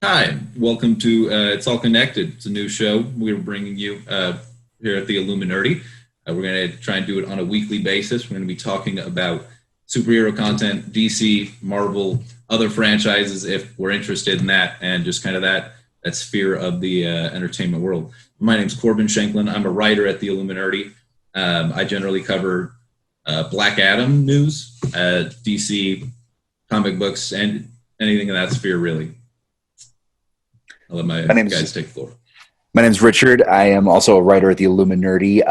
Hi, welcome to It's All Connected. It's a new show we're bringing you here at the Illuminerdi. We're going to try and do it on a weekly basis. We're going to be talking about superhero content, DC, Marvel, other franchises if we're interested in that, and just kind of that sphere of the entertainment world. My name's Corbin Shanklin. I'm a writer at the Illuminerdi. I generally cover Black Adam news, DC, comic books, and anything in that sphere, really. I'll let my guys take the floor. My name's Richard. I am also a writer at the Illuminerdi.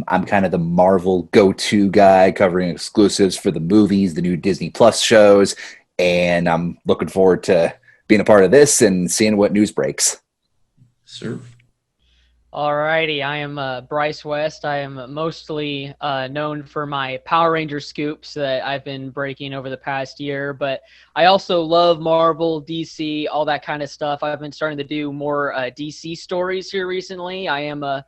I'm kind of the Marvel go-to guy covering exclusives for the movies, the new Disney Plus shows, and I'm looking forward to being a part of this and seeing what news breaks. Sure. Alrighty, I am Bryce West. I am mostly known for my Power Ranger scoops that I've been breaking over the past year, but I also love Marvel, DC, all that kind of stuff. I've been starting to do more DC stories here recently. I am a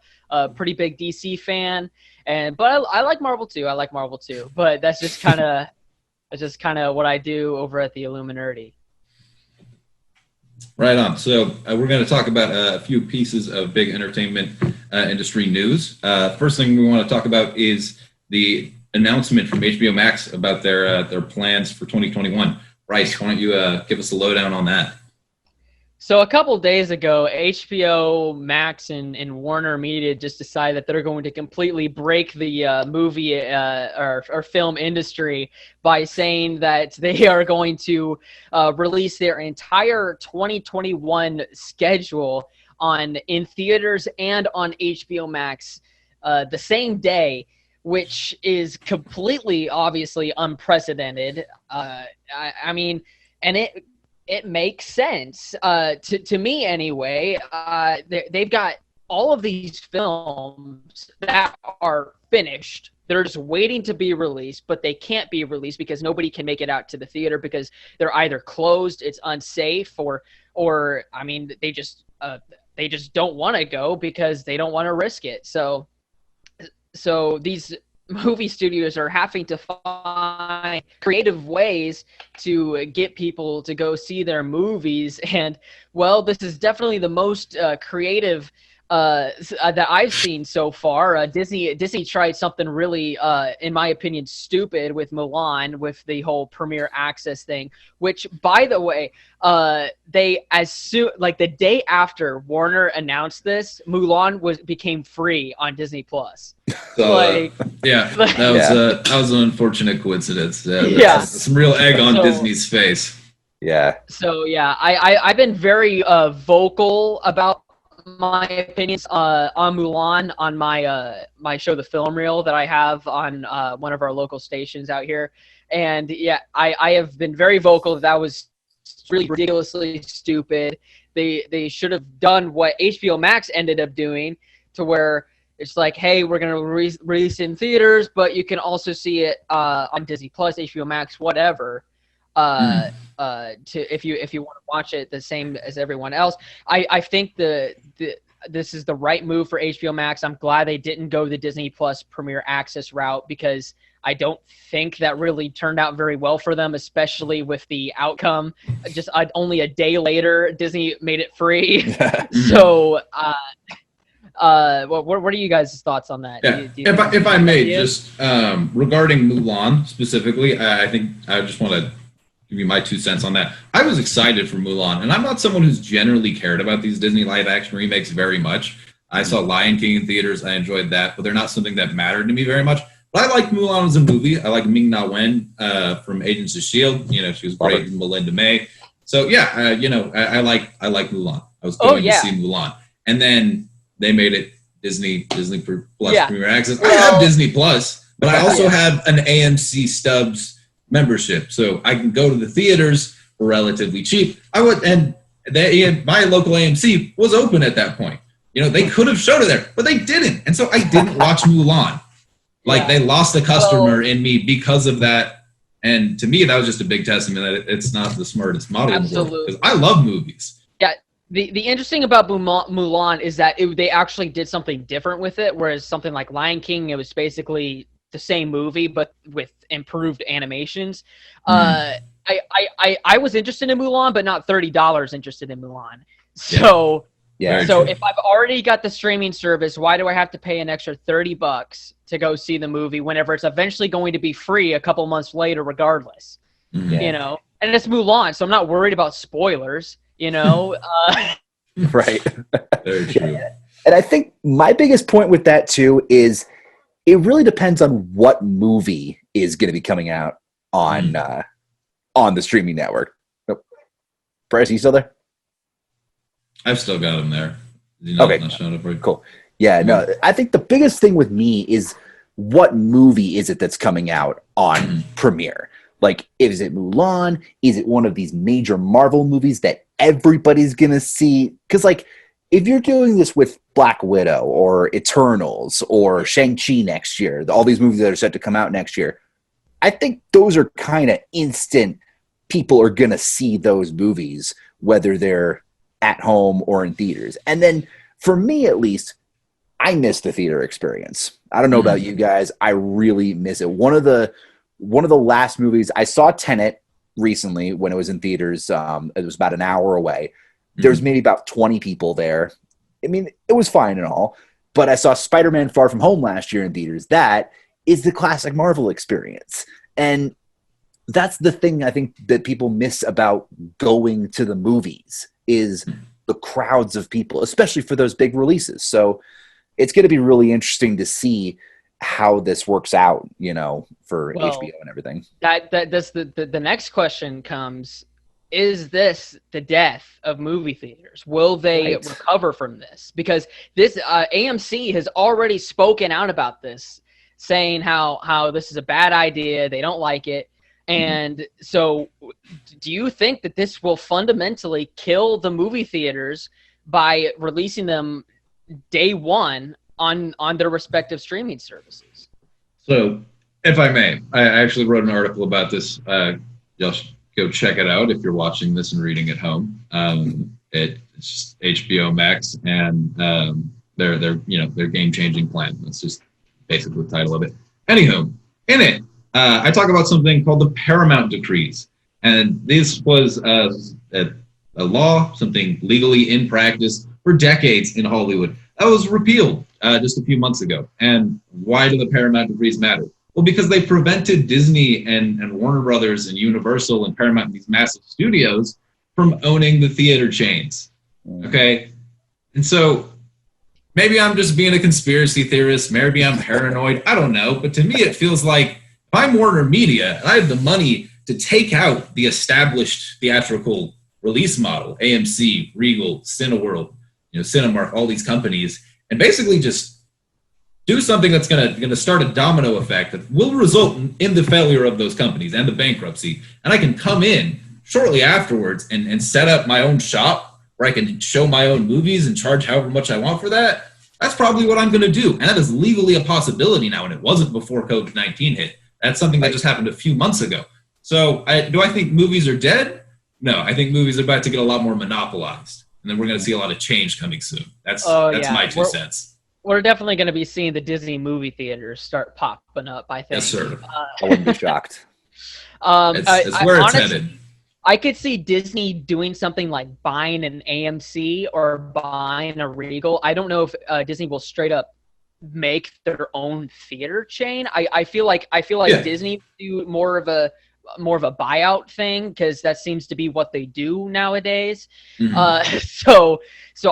pretty big DC fan, but I like Marvel too. But that's just kind of what I do over at the Illuminerdi. Right on. So we're going to talk about a few pieces of big entertainment industry news. First thing we want to talk about is the announcement from HBO Max about their plans for 2021. Bryce, why don't you give us a lowdown on that? So a couple days ago, HBO Max and Warner Media just decided that they're going to completely break the movie or film industry by saying that they are going to release their entire 2021 schedule in theaters and on HBO Max the same day, which is completely, obviously, unprecedented. I mean, and it makes sense to me anyway. They've got all of these films that are finished. They're just waiting to be released, but they can't be released because nobody can make it out to the theater because they're either closed, it's unsafe, or I mean, they just don't want to go because they don't want to risk it. So these movie studios are having to find creative ways to get people to go see their movies. And, well, this is definitely the most creative that I've seen so far. Disney tried something really, in my opinion, stupid with Mulan, with the whole Premier Access thing, which, by the way, they the day after Warner announced this, Mulan became free on Disney Plus. So, that was an unfortunate coincidence. Some real egg on Disney's face. Yeah. So yeah, I've been very vocal about my opinions on Mulan on my show, The Film Reel, that I have on one of our local stations out here. And yeah, I have been very vocal that was really ridiculously stupid. They should have done what HBO Max ended up doing, to where it's like, hey, we're going to release it in theaters, but you can also see it on Disney Plus, HBO Max, whatever. If you want to watch it the same as everyone else. I think this is the right move for HBO Max. I'm glad they didn't go the Disney Plus Premier Access route, because I don't think that really turned out very well for them, especially with the outcome. Just only a day later, Disney made it free. So, what are you guys' thoughts on that? Yeah. If I may, just regarding Mulan specifically, I think I just want to give you my 2 cents on that. I was excited for Mulan, and I'm not someone who's generally cared about these Disney live-action remakes very much. I saw Lion King in theaters. I enjoyed that, but they're not something that mattered to me very much. But I like Mulan as a movie. I like Ming-Na Wen from Agents of S.H.I.E.L.D. You know, she was great in Melinda May. So, yeah, I like Mulan. I was going to see Mulan. And then they made it Disney Plus Premier Access. I have Disney Plus, but I also have an AMC Stubs membership, so I can go to the theaters for relatively cheap. My local AMC was open at that point. You know, they could have showed it there, but they didn't, and so I didn't watch Mulan. They lost a customer in me because of that, and to me, that was just a big testament that it's not the smartest model in the world, because I love movies. Yeah, the interesting about Mulan is that they actually did something different with it, whereas something like Lion King, it was basically the same movie but with improved animations. I was interested in Mulan, but not $30 interested in Mulan. So if I've already got the streaming service, why do I have to pay an extra $30 to go see the movie whenever it's eventually going to be free a couple months later, regardless? You know, and it's Mulan, so I'm not worried about spoilers. You know, right? Very true. And I think my biggest point with that too is it really depends on what movie is going to be coming out on the streaming network. Nope. Bryce, are you still there? I've still got him there. Okay, not showing up right. Cool. Yeah, no, I think the biggest thing with me is what movie is it that's coming out on Premiere? Like, is it Mulan? Is it one of these major Marvel movies that everybody's going to see? Because, like, if you're doing this with Black Widow or Eternals or Shang-Chi next year, all these movies that are set to come out next year, I think those are kind of instant. People are going to see those movies, whether they're at home or in theaters. And then for me, at least, I miss the theater experience. I don't know about you guys. I really miss it. One of the last movies I saw, Tenet, recently when it was in theaters. It was about an hour away. There was maybe about 20 people there. I mean, it was fine and all, but I saw Spider-Man Far From Home last year in theaters. That is the classic Marvel experience. And that's the thing I think that people miss about going to the movies is the crowds of people, especially for those big releases. So it's going to be really interesting to see how this works out, you know, for HBO and everything. That's the next question comes. Is this the death of movie theaters? Will they recover from this? Because this AMC has already spoken out about this, saying how this is a bad idea. They don't like it. And so do you think that this will fundamentally kill the movie theaters by releasing them day one on their respective streaming services? So if I may, I actually wrote an article about this. Y'all should go check it out if you're watching this and reading at home. It's HBO Max and their game-changing plan. That's just basically the title of it. Anywho, in it, I talk about something called the Paramount Decrees. And this was a law, something legally in practice for decades in Hollywood. That was repealed just a few months ago. And why do the Paramount Decrees matter? Well, because they prevented Disney and Warner Brothers and Universal and Paramount, these massive studios, from owning the theater chains. Okay? And so maybe I'm just being a conspiracy theorist. Maybe I'm paranoid. I don't know. But to me, it feels like if I'm Warner Media and I have the money to take out the established theatrical release model, AMC, Regal, Cineworld, Cinemark, all these companies, and basically just do something that's going to start a domino effect that will result in the failure of those companies and the bankruptcy. And I can come in shortly afterwards and set up my own shop where I can show my own movies and charge however much I want for that. That's probably what I'm going to do. And that is legally a possibility now, and it wasn't before COVID-19 hit. That's something that just happened a few months ago. So do I think movies are dead? No, I think movies are about to get a lot more monopolized. And then we're going to see a lot of change coming soon. That's my 2 cents. We're definitely going to be seeing the Disney movie theaters start popping up, I think. Yes, sir. I wouldn't be shocked. It's where it's headed. I could see Disney doing something like buying an AMC or buying a Regal. I don't know if Disney will straight up make their own theater chain. I feel like Disney do more of a buyout thing because that seems to be what they do nowadays. So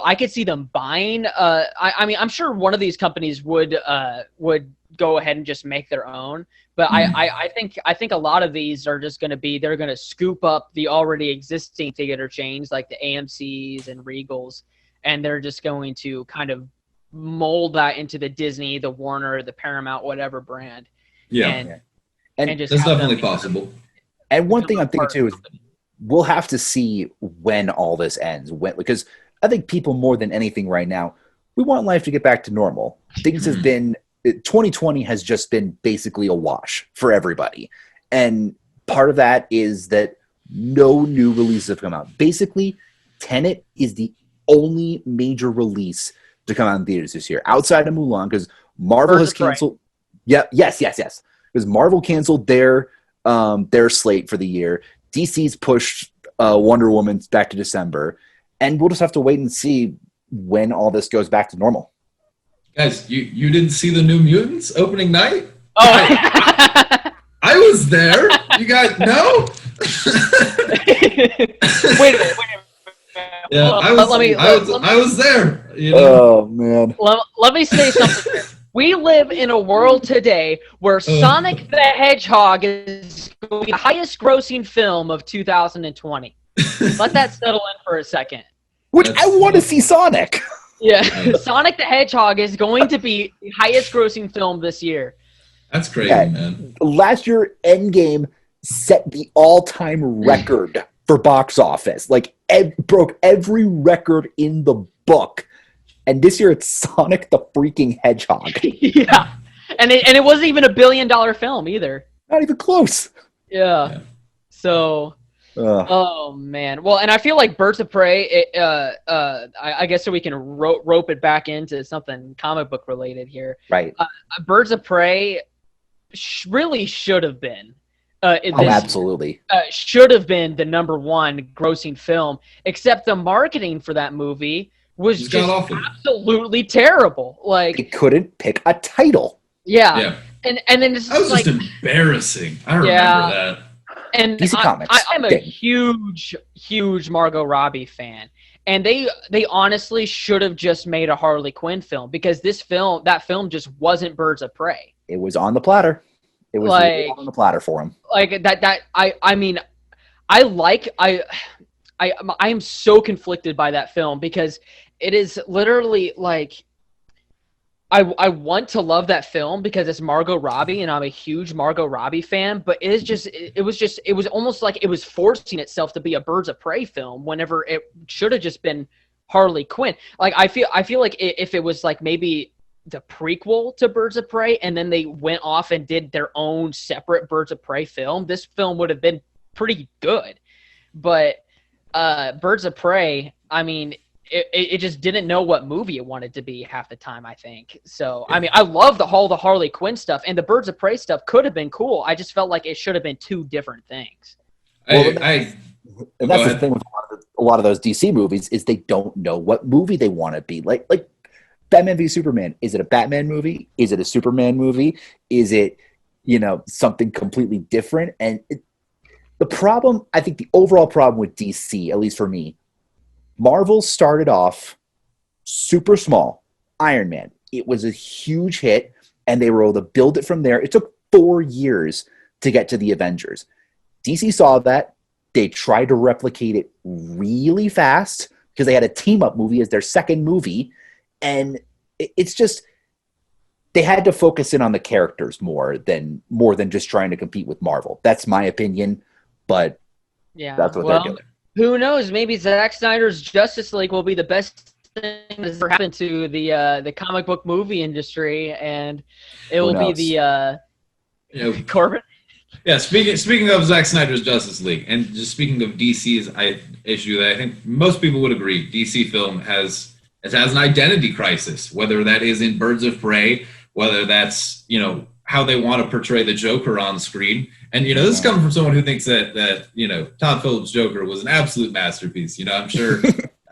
I could see them buying. I mean, I'm sure one of these companies would go ahead and just make their own. But I think a lot of these are just going to be, they're going to scoop up the already existing theater chains like the AMCs and Regals, and they're just going to kind of mold that into the Disney, the Warner, the Paramount, whatever brand. Yeah. And just that's definitely possible. And one thing I'm thinking too is we'll have to see when all this ends. Because I think people more than anything right now, we want life to get back to normal. Things have been 2020 has just been basically a wash for everybody. And part of that is that no new releases have come out. Basically, Tenet is the only major release to come out in theaters this year, outside of Mulan, because Marvel has canceled. Yeah, yes. Because Marvel canceled their slate for the year. DC's pushed Wonder Woman back to December, and we'll just have to wait and see when all this goes back to normal. Guys, you didn't see the New Mutants opening night? Oh, I was there. You guys no? wait a minute. Yeah, I was there. You know? Oh man. Let me say something here. We live in a world today where Sonic the Hedgehog is going to be the highest grossing film of 2020. Let that settle in for a second. Which I want to see Sonic. Yeah, Sonic the Hedgehog is going to be the highest grossing film this year. That's crazy, man. Last year, Endgame set the all-time record for box office. Like, broke every record in the book. And this year, it's Sonic the freaking Hedgehog. Yeah, and it wasn't even a $1 billion film either. Not even close. Yeah. So, oh man. Well, and I feel like Birds of Prey. I guess so we can rope it back into something comic book related here. Right. Birds of Prey really should have been. Absolutely. Should have been the #1 grossing film, except the marketing for that movie was just absolutely terrible. Like, it couldn't pick a title. Yeah. And then it's that was like, just embarrassing. I remember that. And DC Comics. I'm a huge Margot Robbie fan. And they honestly should have just made a Harley Quinn film, because that film just wasn't Birds of Prey. It was on the platter. It was really on the platter for him. Like that I mean, I am so conflicted by that film, because it is literally like, I want to love that film because it's Margot Robbie and I'm a huge Margot Robbie fan, but it was almost like it was forcing itself to be a Birds of Prey film whenever it should have just been Harley Quinn. Like, I feel like if it was like maybe the prequel to Birds of Prey and then they went off and did their own separate Birds of Prey film, this film would have been pretty good. But Birds of Prey, I mean, it just didn't know what movie it wanted to be half the time, I think. So, I mean, I love the Harley Quinn stuff, and the Birds of Prey stuff could have been cool. I just felt like it should have been two different things. And that's the thing with a lot of those DC movies, is they don't know what movie they want to be. Like Batman v Superman. Is it a Batman movie? Is it a Superman movie? Is it, something completely different? And the problem, I think the overall problem with DC, at least for me, Marvel started off super small. Iron Man. It was a huge hit, and they were able to build it from there. It took 4 years to get to the Avengers. DC saw that. They tried to replicate it really fast because they had a team-up movie as their second movie, and it's just they had to focus in on the characters more than just trying to compete with Marvel. That's my opinion, but that's what they're doing. Who knows? Maybe Zack Snyder's Justice League will be the best thing that's ever happened to the comic book movie industry, and it will be the Corbin. Yeah, speaking of Zack Snyder's Justice League, and just speaking of DC's issue that I think most people would agree, DC film has an identity crisis, whether that is in Birds of Prey, whether that's, how they want to portray the Joker on screen. And, this is coming from someone who thinks that Todd Phillips' Joker was an absolute masterpiece. I'm sure,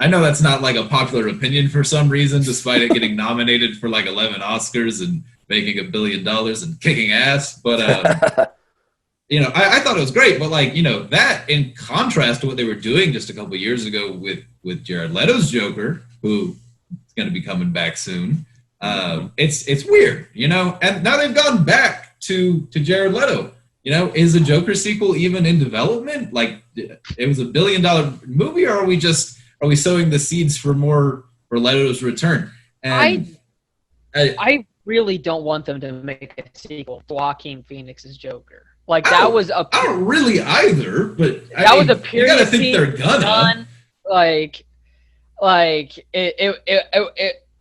I know that's not like a popular opinion for some reason, despite it getting nominated for like 11 Oscars and making $1 billion and kicking ass. But, I thought it was great. But that in contrast to what they were doing just a couple of years ago with Jared Leto's Joker, who is going to be coming back soon. It's weird, and now they've gone back to Jared Leto. Is a Joker sequel even in development? Like, it was $1 billion movie, or are we sowing the seeds for Leto's return? And I really don't want them to make a sequel to Joaquin Phoenix's Joker. Like, that was a... I don't really either, but was a period. You gotta think they're gonna. Done,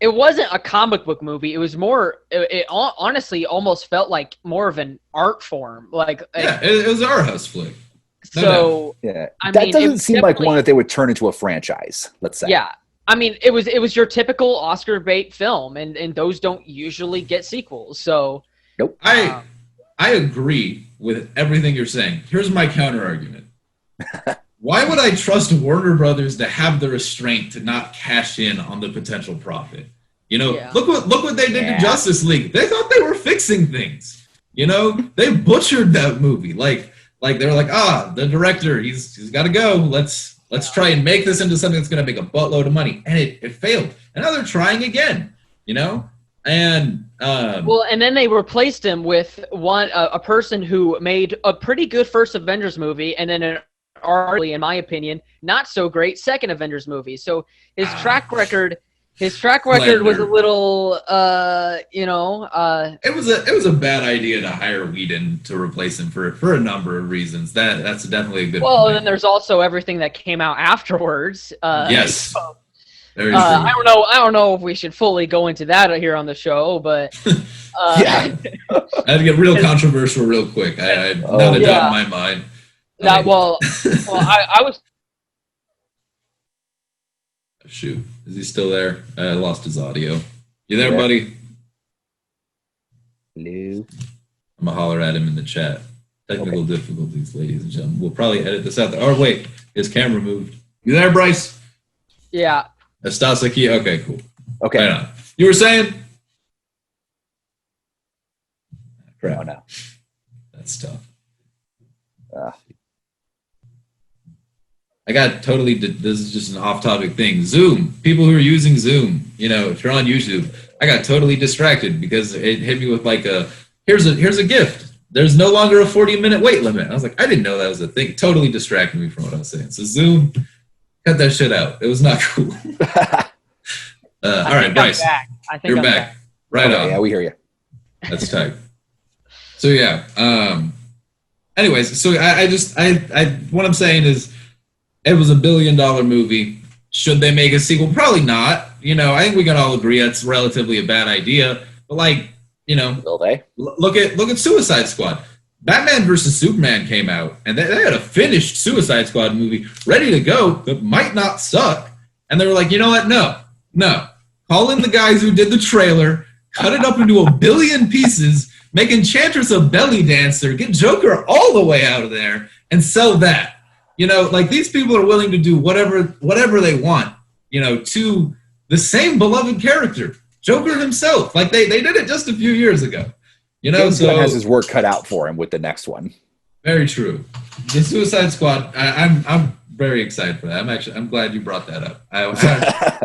it wasn't a comic book movie. It was more. It honestly almost felt like more of an art form. It was an art house flick. So that doesn't seem like one that they would turn into a franchise. Let's say. Yeah, I mean, it was your typical Oscar bait film, and those don't usually get sequels. So nope. I agree with everything you're saying. Here's my counter argument. Why would I trust Warner Brothers to have the restraint to not cash in on the potential profit? You know, look what they did to Justice League. They thought they were fixing things. You know, they butchered that movie. Like they were like, the director, he's got to go. Let's try and make this into something that's going to make a buttload of money, and it failed. And now they're trying again. You know, and and then they replaced him with a person who made a pretty good first Avengers movie, and then an arguably, in my opinion, not so great second Avengers movie. So his track record was a little, It was a bad idea to hire Whedon to replace him for a number of reasons. That's definitely a good. Well, point. And then there's also everything that came out afterwards. Yes. So, Very true. I don't know if we should fully go into that here on the show, but I had to get real controversial real quick. I not a doubt in my mind. I was. Shoot, is he still there? I lost his audio. You there, buddy? Hello. I'm gonna holler at him in the chat. Technical difficulties, ladies and gentlemen. We'll probably edit this out. Oh wait, his camera moved. You there, Bryce? Yeah. Estás aquí? Okay, cool. Okay. Right on. You were saying? Crap. Oh, no. That's tough. I got totally. This is just an off-topic thing. Zoom. People who are using Zoom. You know, if you're on YouTube, I got totally distracted because it hit me with like here's a gift. There's no longer a 40-minute wait limit. I was like, I didn't know that was a thing. It totally distracted me from what I was saying. So Zoom, cut that shit out. It was not cool. All right, Bryce. You're back. Right on. Yeah, we hear you. That's tight. So yeah. Anyways, so I what I'm saying is, it was $1 billion movie. Should they make a sequel? Probably not. You know, I think we can all agree that's relatively a bad idea. But like, you know, will they? Look at Suicide Squad. Batman versus Superman came out, and they had a finished Suicide Squad movie ready to go that might not suck. And they were like, you know what? No. Call in the guys who did the trailer, cut it up into 1 billion pieces, make Enchantress a belly dancer, get Joker all the way out of there, and sell that. You know, like these people are willing to do whatever they want, you know, to the same beloved character, Joker himself. Like they did it just a few years ago. You know, James Gunn has his work cut out for him with the next one. Very true. The Suicide Squad. I'm very excited for that. I'm glad you brought that up.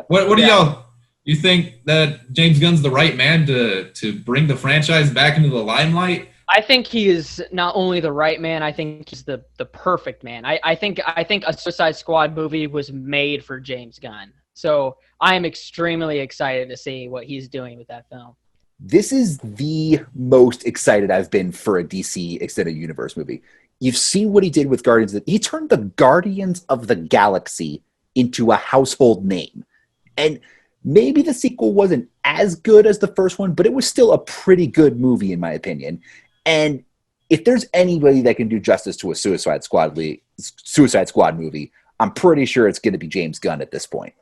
What do y'all? You think that James Gunn's the right man to bring the franchise back into the limelight? I think he is not only the right man, I think he's the perfect man. I think a Suicide Squad movie was made for James Gunn. So I am extremely excited to see what he's doing with that film. This is the most excited I've been for a DC Extended Universe movie. You've seen what he did with Guardians. He turned the Guardians of the Galaxy into a household name. And maybe the sequel wasn't as good as the first one, but it was still a pretty good movie in my opinion. And if there's anybody that can do justice to a Suicide Squad movie, I'm pretty sure it's going to be James Gunn at this point.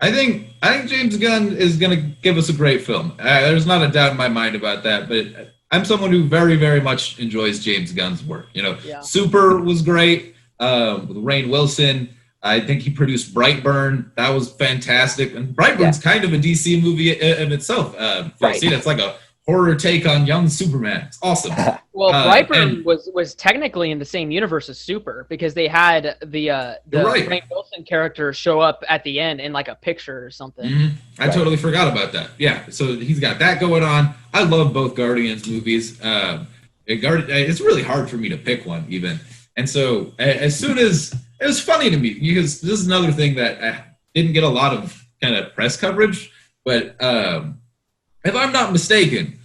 I think James Gunn is going to give us a great film. There's not a doubt in my mind about that. But I'm someone who very, very much enjoys James Gunn's work. You know, Super was great with Rainn Wilson. I think he produced Brightburn. That was fantastic. And Brightburn's kind of a DC movie in itself. See, it's like a horror take on young Superman. It's awesome. Well, Brightburn was technically in the same universe as Super because they had the Rainn Wilson character show up at the end in like a picture or something. Mm-hmm. I totally forgot about that. Yeah, so he's got that going on. I love both Guardians movies. It's really hard for me to pick one even. And so as soon as it was funny to me because this is another thing that didn't get a lot of kind of press coverage, but if I'm not mistaken,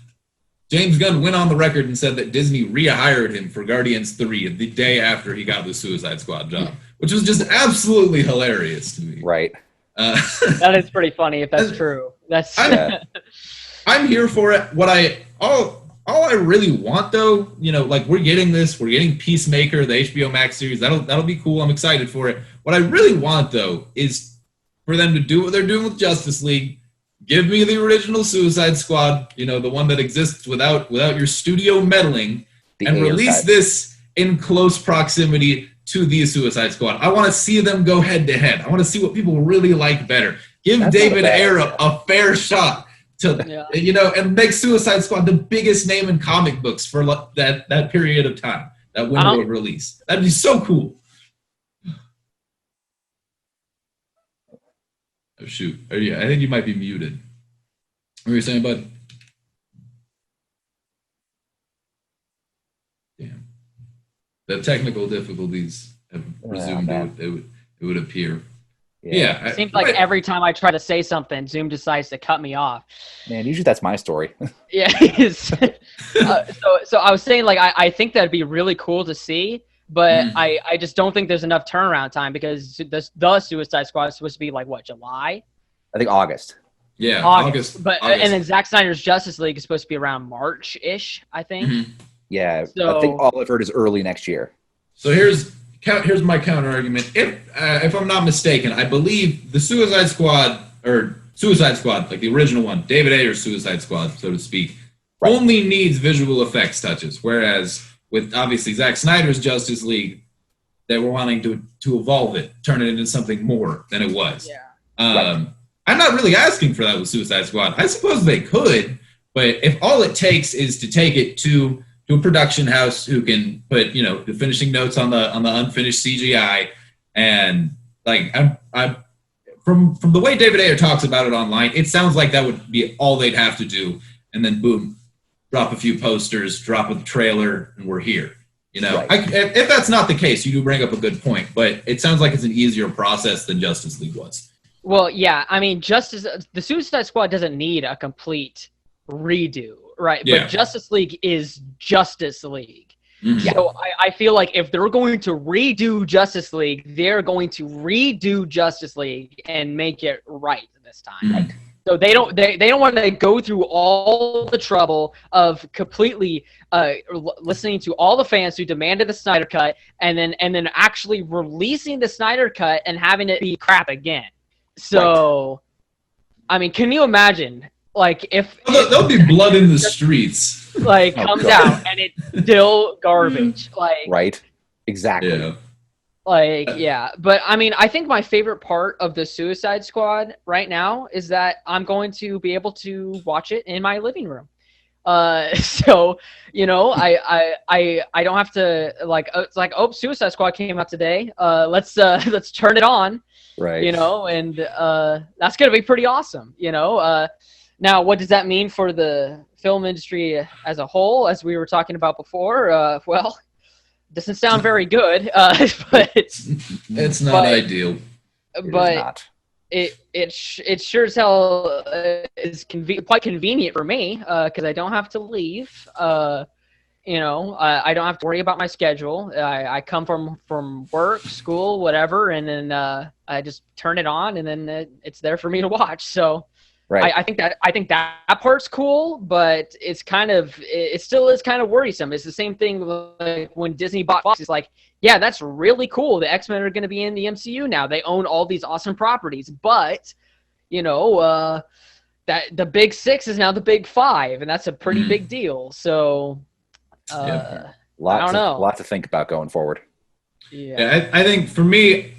James Gunn went on the record and said that Disney rehired him for Guardians 3 the day after he got the Suicide Squad job, which was just absolutely hilarious to me. Right. That is pretty funny if that's true. I'm here for it. All I really want though, you know, like we're getting Peacemaker, the HBO Max series. That'll be cool. I'm excited for it. What I really want though is for them to do what they're doing with Justice League. Give me the original Suicide Squad, you know, the one that exists without your studio meddling, and release this in close proximity to the Suicide Squad. I want to see them go head to head. I want to see what people really like better. Give David Ayer a fair shot to, and make Suicide Squad the biggest name in comic books for that period of time, that window of release. That'd be so cool. Oh, shoot. I think you might be muted. What were you saying, bud? Damn. The technical difficulties have resumed. It would appear. Yeah. It seems like every time I try to say something, Zoom decides to cut me off. Man, usually that's my story. Yeah. So I was saying, like, I think that'd be really cool to see, but I just don't think there's enough turnaround time because the Suicide Squad is supposed to be like, what, July? I think August. Yeah, August. But August. And then Zack Snyder's Justice League is supposed to be around March-ish, I think. Mm-hmm. Yeah, so, I think all I've heard is early next year. So here's my counter argument. If I'm not mistaken, I believe the Suicide Squad, like the original one, David Ayer's Suicide Squad, so to speak, only needs visual effects touches. Whereas with obviously Zack Snyder's Justice League, they were wanting to evolve it, turn it into something more than it was. Yeah. I'm not really asking for that with Suicide Squad. I suppose they could, but if all it takes is to take it to a production house who can put, the finishing notes on the unfinished CGI, and like I'm from the way David Ayer talks about it online, it sounds like that would be all they'd have to do, and then boom, drop a few posters, drop a trailer, and we're here. If that's not the case, you do bring up a good point, but it sounds like it's an easier process than Justice League was. Well, yeah, I mean, the Suicide Squad doesn't need a complete redo, right? Yeah. But Justice League is Justice League. Mm-hmm. So I feel like if they're going to redo Justice League, they're going to redo Justice League and make it right this time. Mm-hmm. So they don't want to go through all the trouble of completely listening to all the fans who demanded the Snyder Cut and then actually releasing the Snyder Cut and having it be crap again. So, I mean, can you imagine, like, if there'll be blood in the streets, like, comes out and it's still garbage, like, right? Exactly. Yeah. Like, yeah. But I mean, I think my favorite part of the Suicide Squad right now is that I'm going to be able to watch it in my living room. So, I don't have to it's like, oh, Suicide Squad came out today. Let's turn it on. Right. And that's going to be pretty awesome, Now, what does that mean for the film industry as a whole, as we were talking about before? Well, doesn't sound very good, but it's not ideal. But it sure as hell is quite convenient for me because I don't have to leave. I don't have to worry about my schedule. I come from work, school, whatever, and then I just turn it on, and then it's there for me to watch. So, right. I think that part's cool, but it still is kind of worrisome. It's the same thing like when Disney bought Fox. It's like, yeah, that's really cool. The X-Men are going to be in the MCU now. They own all these awesome properties, but that the Big Six is now the Big Five, and that's a pretty big deal. So. I don't know. A lot to think about going forward. Yeah, I think for me,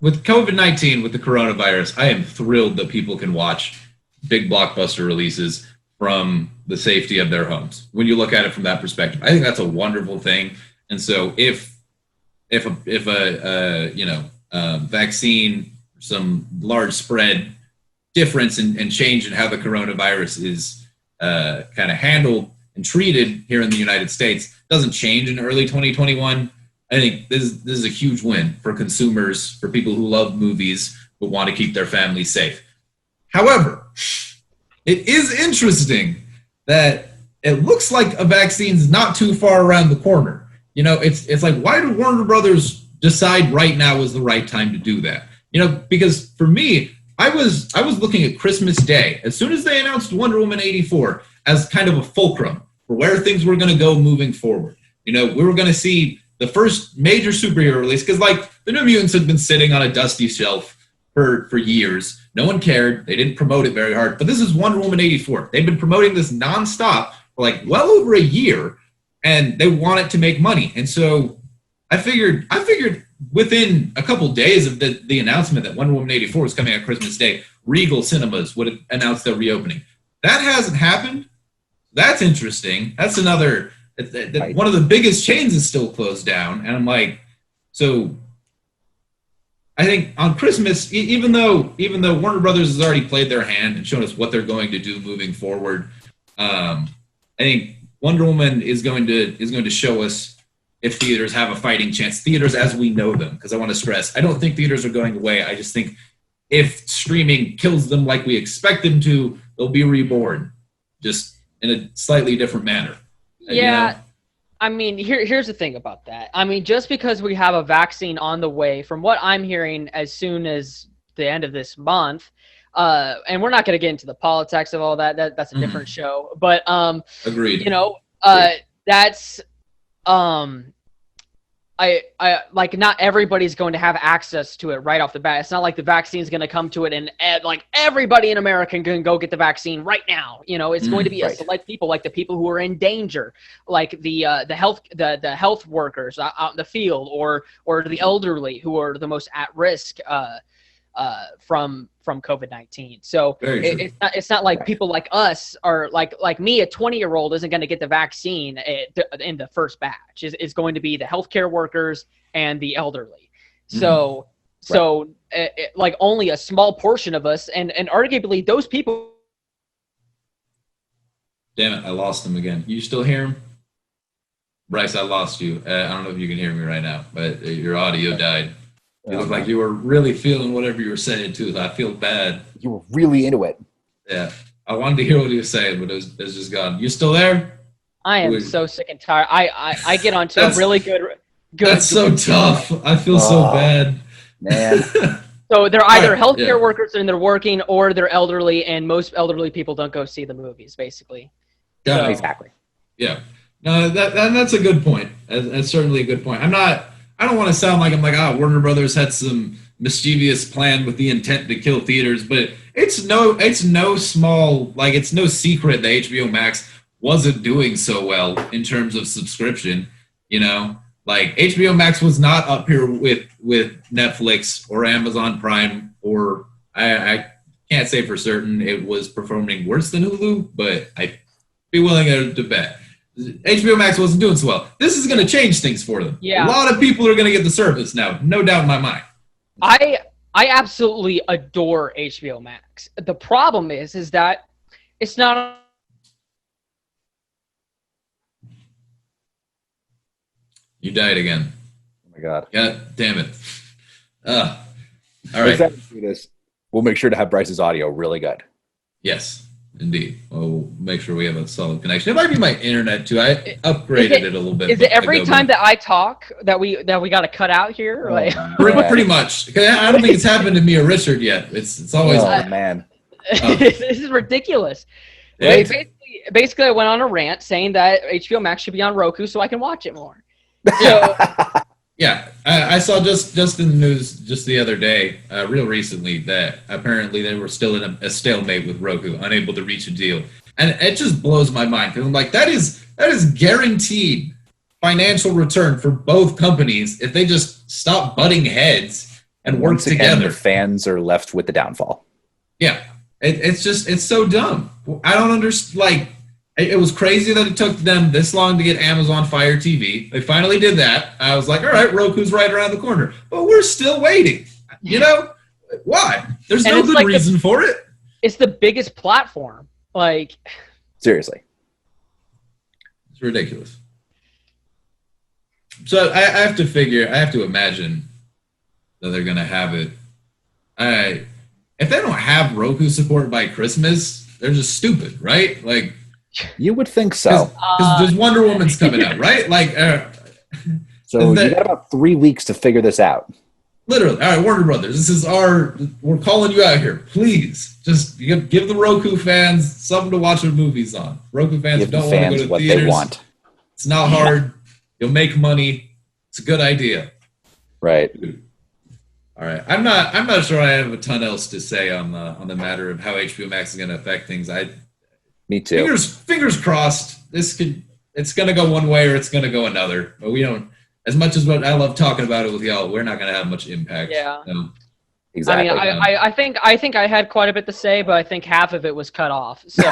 with COVID-19, with the coronavirus, I am thrilled that people can watch big blockbuster releases from the safety of their homes. When you look at it from that perspective, I think that's a wonderful thing. And so if a vaccine, some large spread difference and change in how the coronavirus is kind of handled and treated here in the United States doesn't change in early 2021, I think this is a huge win for consumers, for people who love movies but want to keep their families safe. However, it is interesting that it looks like a vaccine's not too far around the corner. It's like, why did Warner Brothers decide right now is the right time to do that? Because for me, I was looking at Christmas Day, as soon as they announced Wonder Woman 84, as kind of a fulcrum for where things were going to go moving forward. We were going to see the first major superhero release, because like the New Mutants had been sitting on a dusty shelf for years. No one cared. They didn't promote it very hard. But this is Wonder Woman 84. They've been promoting this nonstop for like well over a year. and they want it to make money. And so I figured within a couple days of the announcement that Wonder Woman 84 was coming out Christmas Day, Regal Cinemas would announce their reopening. That hasn't happened. That's interesting. That's another. One of the biggest chains is still closed down, and I'm like, so. I think on Christmas, even though Warner Brothers has already played their hand and shown us what they're going to do moving forward, I think Wonder Woman is going to show us if theaters have a fighting chance. Theaters as we know them, because I want to stress, I don't think theaters are going away. I just think if streaming kills them like we expect them to, they'll be reborn, just in a slightly different manner. Yeah. You know? I mean, here's the thing about that. I mean, just because we have a vaccine on the way, from what I'm hearing, as soon as the end of this month, and we're not going to get into the politics of all that. That's a different show. But agreed. You know, that's I like, not everybody's going to have access to it right off the bat. It's not like the vaccine is going to come to it and like everybody in America can go get the vaccine right now. You know, it's going to be a select people, like the people who are in danger, like the health workers out in the field, or the elderly who are the most at risk from COVID-19. So it's not like people like us are like me, a 20-year-old isn't going to get the vaccine in the first batch. It's going to be the healthcare workers and the elderly. So like only a small portion of us, and arguably those people. Damn it, I lost him again. You still hear him? Bryce, I lost you. I don't know if you can hear me right now, but your audio died. You look like you were really feeling whatever you were saying, too. I feel bad. You were really into it. Yeah. I wanted to hear what he was saying, but it's just gone. You still there? I am so sick and tired. I get onto a really good. That's so tough. I feel so bad. Man. So they're either healthcare workers and they're working, or they're elderly, and most elderly people don't go see the movies, basically. Yeah. So, exactly. Yeah. No, that's a good point. That's certainly a good point. I don't want to sound like I'm like, Warner Brothers had some mischievous plan with the intent to kill theaters, but it's no secret that HBO Max wasn't doing so well in terms of subscription. You know, like HBO Max was not up here with Netflix or Amazon Prime, or I can't say for certain it was performing worse than Hulu, but I'd be willing to bet. HBO Max wasn't doing so well. This is going to change things for them. Yeah. A lot of people are going to get the service now, no doubt in my mind. I absolutely adore HBO Max. The problem is that it's not. You died again. Oh my God. God damn it. All right. We'll make sure to have Bryce's audio really good. Yes. Indeed. We'll make sure we have a solid connection. It might be my internet too. I upgraded it a little bit. Is it every time that I talk that we got to cut out here? Like, pretty much. I don't think it's happened to me or Richard yet. It's always. Oh man, this is ridiculous. Basically, I went on a rant saying that HBO Max should be on Roku so I can watch it more. So, yeah, I saw just in the news just the other day, real recently, that apparently they were still in a stalemate with Roku, unable to reach a deal, and it just blows my mind because I'm like, that is guaranteed financial return for both companies if they just stop butting heads and work together. The fans are left with the downfall. Yeah, it's so dumb. I don't understand. Like, it was crazy that it took them this long to get Amazon Fire TV. They finally did that. I was like, all right, Roku's right around the corner. But we're still waiting. You know? Why? There's no good reason for it. It's the biggest platform. Like, seriously. It's ridiculous. So I have to imagine that they're going to have it. If they don't have Roku support by Christmas, they're just stupid, right? Like, you would think so. Because there's Wonder Woman's coming out, right? Like, so you got about 3 weeks to figure this out. Literally. All right, Warner Brothers, we're calling you out here. Please, just give the Roku fans something to watch their movies on. Roku fans who don't want to go to what theaters. They want. It's not hard. You'll make money. It's a good idea. Right. All right. I'm not sure I have a ton else to say on the matter of how HBO Max is going to affect things. Me too. Fingers crossed. This it's going to go one way or it's going to go another. But we don't, as much as what I love talking about it with y'all, we're not going to have much impact. Yeah. So. Exactly. I mean, I think I had quite a bit to say, but I think half of it was cut off. So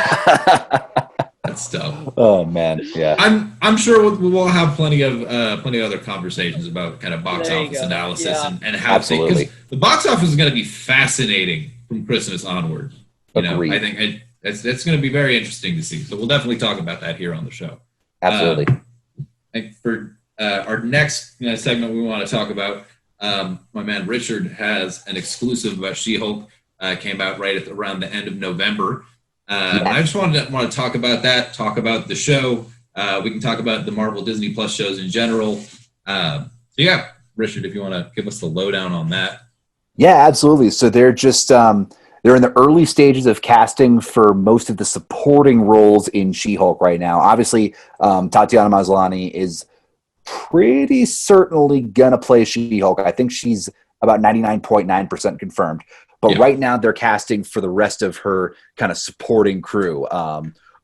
That's tough. Oh man, yeah. I'm sure we'll have plenty of other conversations about kind of box There you office go. analysis Yeah. and how Absolutely. because the box office is going to be fascinating from Christmas onwards. Agreed. I think it's going to be very interesting to see. So we'll definitely talk about that here on the show. Absolutely. And for our next segment, we want to talk about. My man Richard has an exclusive about She-Hulk. Came out right around the end of November. And I just want to talk about that, talk about the show. We can talk about the Marvel Disney Plus shows in general. So yeah, Richard, if you want to give us the lowdown on that. Yeah, absolutely. So they're just they're in the early stages of casting for most of the supporting roles in She-Hulk right now. Obviously, Tatiana Maslany is pretty certainly gonna play She-Hulk. I think she's about 99.9% confirmed. But right now they're casting for the rest of her kind of supporting crew.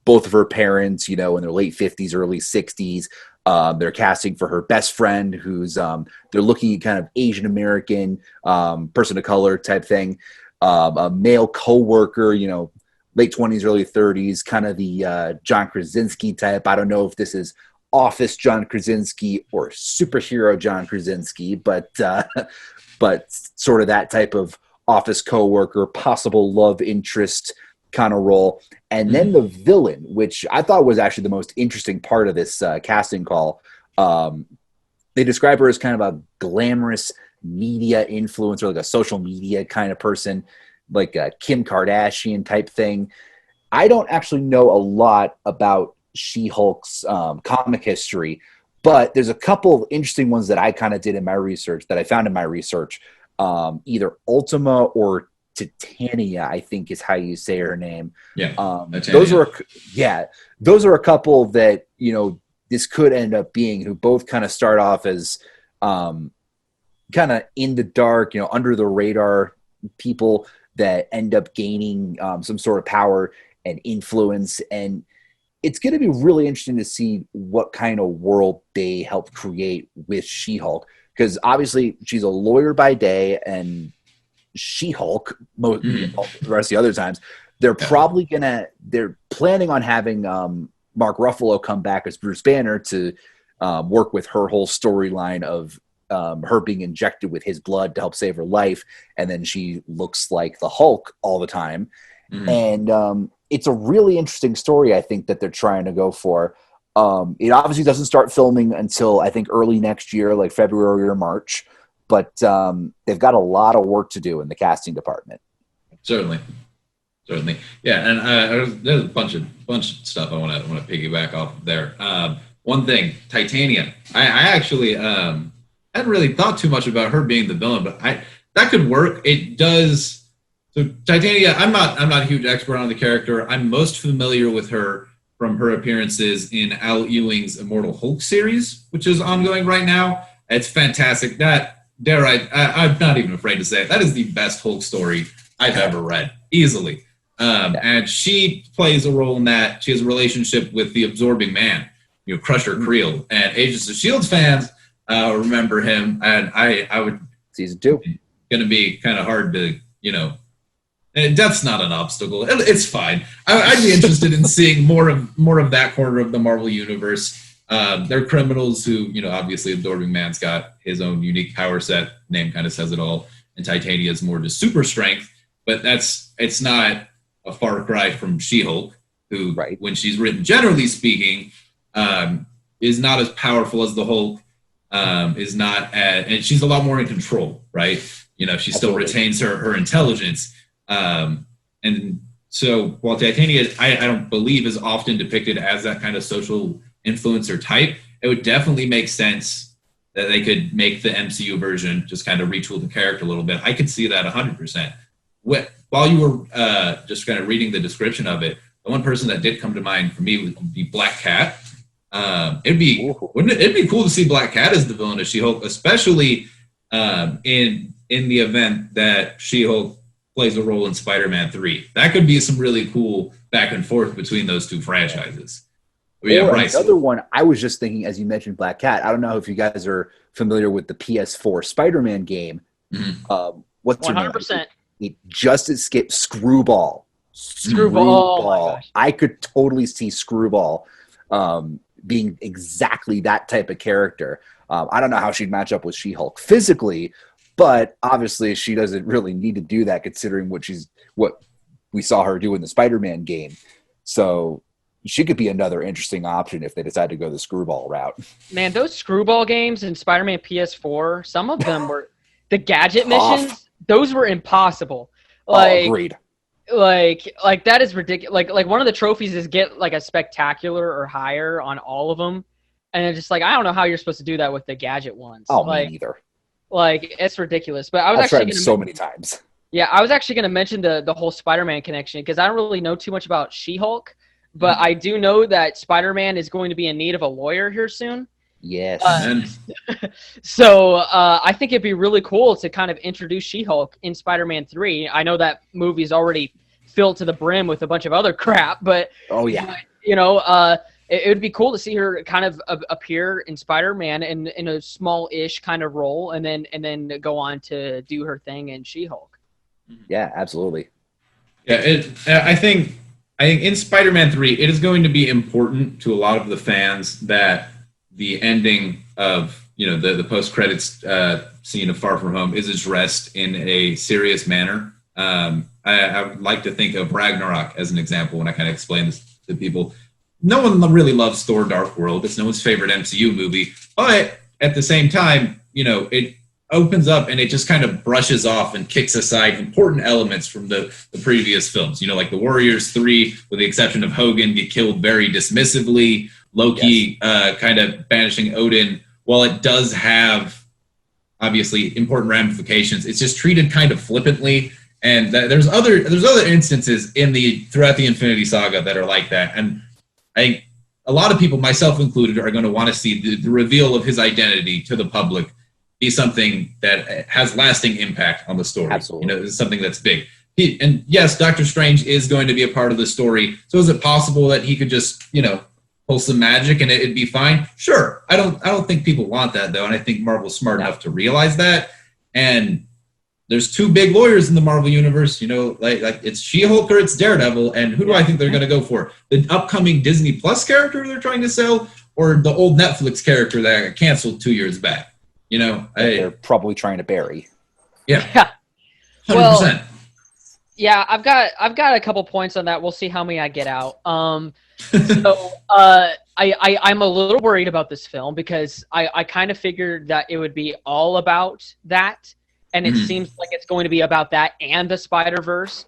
Both of her parents, in their late 50s, early 60s. They're casting for her best friend, who's they're looking at kind of Asian American, person of color type thing. A male co-worker, late 20s, early 30s, kind of the John Krasinski type. I don't know if this is Office John Krasinski or superhero John Krasinski, but sort of that type of Office co-worker, possible love interest kind of role. And then the villain, which I thought was actually the most interesting part of this casting call. They describe her as kind of a glamorous media influencer, like a social media kind of person, like a Kim Kardashian type thing. I don't actually know a lot about She-Hulk's comic history, but there's a couple of interesting ones that I kind of did in my research, that I found in my research. Either Ultima or Titania, I think is how you say her name. Yeah. Those are a couple that, this could end up being, who both kind of start off as kind of in the dark, under the radar people that end up gaining some sort of power and influence. And it's going to be really interesting to see what kind of world they help create with She-Hulk. Because obviously she's a lawyer by day, and She-Hulk, the rest of the other times, they're planning on having Mark Ruffalo come back as Bruce Banner to work with her whole storyline of her being injected with his blood to help save her life. And then she looks like the Hulk all the time. And it's a really interesting story, I think, that they're trying to go for. It obviously doesn't start filming until I think early next year, like February or March, but they've got a lot of work to do in the casting department. Certainly. Yeah. And there's a bunch of stuff I want to piggyback off of there. One thing, Titania, I actually hadn't really thought too much about her being the villain, but that could work. It does. So Titania, I'm not a huge expert on the character. I'm most familiar with her from her appearances in Al Ewing's Immortal Hulk series, which is ongoing right now. It's fantastic. I'm not even afraid to say it. That is the best Hulk story I've ever read, easily. And she plays a role in that. She has a relationship with the Absorbing Man, Crusher Creel. And Agents of S.H.I.E.L.D. fans remember him. And I would... Season 2. Going to be kind of hard to, and death's not an obstacle. It's fine. I'd be interested in seeing more of that corner of the Marvel universe. They're criminals who, obviously Absorbing Man's got his own unique power set. Name kind of says it all. And Titania is more just super strength. But it's not a far cry from She-Hulk, who, when she's written, generally speaking, is not as powerful as the Hulk. And she's a lot more in control, right? She still retains her intelligence. And so while Titania, I don't believe is often depicted as that kind of social influencer type, it would definitely make sense that they could make the MCU version just kind of retool the character a little bit. I could see that 100%. While you were just kind of reading the description of it, the one person that did come to mind for me would be Black Cat. It'd be cool to see Black Cat as the villain of She-Hulk, especially in the event that She-Hulk plays a role in Spider-Man 3. That could be some really cool back and forth between those two franchises. yeah, or Bryce. another one, I was just thinking, as you mentioned, Black Cat. I don't know if you guys are familiar with the PS4 Spider-Man game. What's her name? 100%. It just escaped Screwball. Screwball. Oh my gosh. I could totally see Screwball being exactly that type of character. I don't know how she'd match up with She-Hulk physically, but obviously she doesn't really need to do that considering what we saw her do in the Spider-Man game. So she could be another interesting option if they decide to go the Screwball route. Man, those Screwball games in Spider-Man PS4, some of them were the gadget missions. Those were impossible. Agreed. Like that is ridiculous. Like one of the trophies is get like a spectacular or higher on all of them, and it's just like I don't know how you're supposed to do that with the gadget ones. Oh, me neither. Like it's ridiculous. But I've tried so many times. Yeah, I was actually going to mention the whole Spider-Man connection because I don't really know too much about She-Hulk, but I do know that Spider-Man is going to be in need of a lawyer here soon. Yes. So I think it'd be really cool to kind of introduce She-Hulk in Spider-Man 3. I know that movie's already filled to the brim with a bunch of other crap, but it would be cool to see her kind of appear in Spider-Man in a small-ish kind of role, and then go on to do her thing in She-Hulk. Yeah, absolutely. Yeah, I think in Spider-Man 3, it is going to be important to a lot of the fans that the ending of the post-credits scene of Far From Home is addressed in a serious manner. I would like to think of Ragnarok as an example when I kind of explain this to people. No one really loves Thor: Dark World. It's no one's favorite MCU movie, but at the same time, it opens up and it just kind of brushes off and kicks aside important elements from the previous films. Like the Warriors 3, with the exception of Hogan, get killed very dismissively. Loki kind of banishing Odin. While it does have obviously important ramifications, it's just treated kind of flippantly. And there's other instances throughout the Infinity Saga that are like that. And I think a lot of people, myself included, are going to want to see the reveal of his identity to the public be something that has lasting impact on the story. Absolutely. It's something that's big. And yes, Doctor Strange is going to be a part of the story. So is it possible that he could just, pull some magic and it'd be fine? Sure. I don't think people want that though. And I think Marvel's smart enough to realize that. And there's two big lawyers in the Marvel universe, like it's She-Hulk or it's Daredevil. And who do I think they're going to go for? The upcoming Disney Plus character they're trying to sell, or the old Netflix character that got canceled 2 years back? They're probably trying to bury. Yeah. 100%. Well, yeah, I've got a couple points on that. We'll see how many I get out. So I'm a little worried about this film because I kind of figured that it would be all about that, and it seems like it's going to be about that and the Spider-Verse.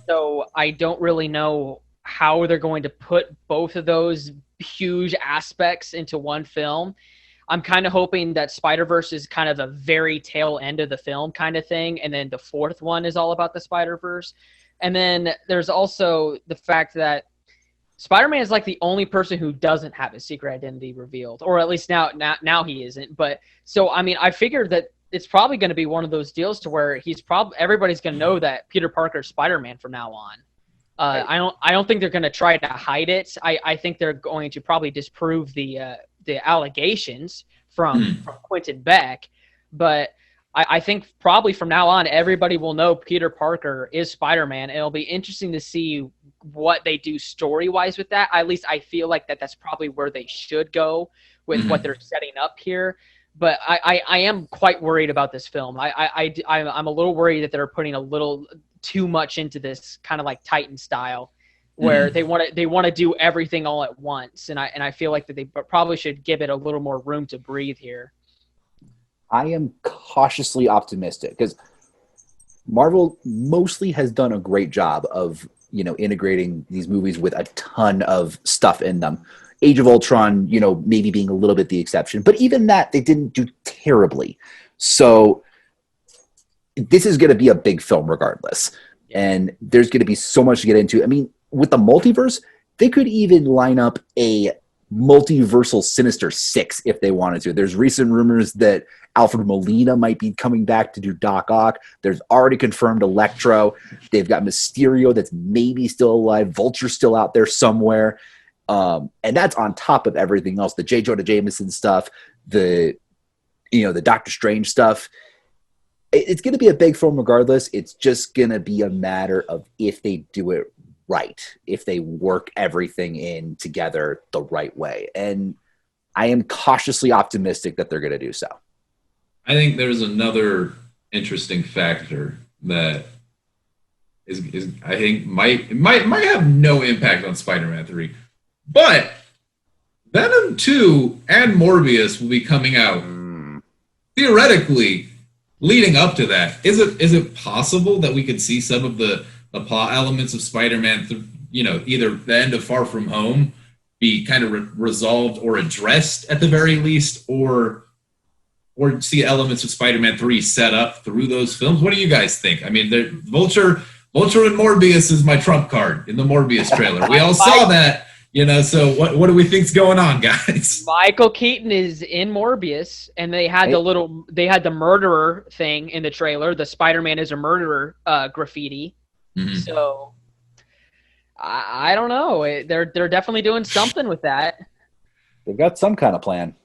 So I don't really know how they're going to put both of those huge aspects into one film. I'm kind of hoping that Spider-Verse is kind of the very tail end of the film kind of thing, and then the fourth one is all about the Spider-Verse. And then there's also the fact that Spider-Man is like the only person who doesn't have his secret identity revealed, or at least now he isn't. But so, I mean, I figured that it's probably going to be one of those deals to where everybody's going to know that Peter Parker's Spider-Man from now on. I don't think they're going to try to hide it. I think they're going to probably disprove the allegations from Quentin Beck, but I think probably from now on everybody will know Peter Parker is Spider-Man, and it'll be interesting to see what they do story-wise with that. At least I feel like that's probably where they should go with what they're setting up here. But I am quite worried about this film. I'm a little worried that they're putting a little too much into this kind of like Titan style, where they want to do everything all at once, and I feel like that they probably should give it a little more room to breathe here. I am cautiously optimistic because Marvel mostly has done a great job of integrating these movies with a ton of stuff in them. Age of Ultron, maybe being a little bit the exception, but even that they didn't do terribly. So this is going to be a big film regardless, and there's going to be so much to get into. I mean, with the multiverse, they could even line up a multiversal Sinister Six if they wanted to. There's recent rumors that Alfred Molina might be coming back to do Doc Ock. There's already confirmed Electro. They've got Mysterio that's maybe still alive. Vulture's still out there somewhere. And that's on top of everything else, the J. Jonah Jameson stuff, the Doctor Strange stuff. It's going to be a big film regardless. It's just going to be a matter of if they do it right, if they work everything in together the right way. And I am cautiously optimistic that they're going to do so. I think there's another interesting factor that is I think might have no impact on Spider-Man 3. But Venom 2 and Morbius will be coming out theoretically leading up to that. Is it possible that we could see some of the plot elements of Spider-Man, either the end of Far From Home be kind of resolved or addressed at the very least, or see elements of Spider-Man 3 set up through those films? What do you guys think? I mean, Vulture and Morbius is my trump card in the Morbius trailer. We all saw that. So what do we think's going on, guys? Michael Keaton is in Morbius, and they had the murderer thing in the trailer. The Spider-Man is a murderer graffiti. Mm-hmm. So I don't know. They're definitely doing something with that. They've got some kind of plan.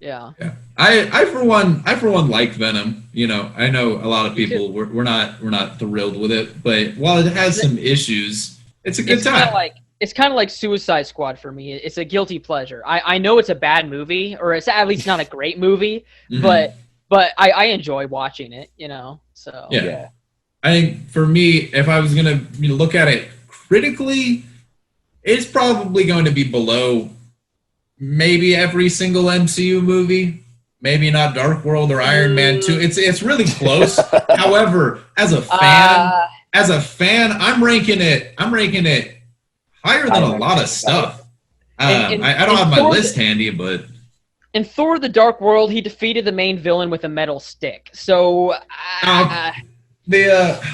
Yeah. I for one like Venom. I know a lot of people we're not thrilled with it, but while it has some issues, it's a good time. It's kind of like Suicide Squad for me. It's a guilty pleasure. I know it's a bad movie, or it's at least not a great movie, mm-hmm. but I enjoy watching it, So yeah. I think for me, if I was gonna look at it critically, it's probably going to be below maybe every single MCU movie. Maybe not Dark World or Iron Man 2. It's really close. However, as a fan, I'm ranking it higher than a lot of stuff. I don't have my list handy, but in Thor: The Dark World, he defeated the main villain with a metal stick. So what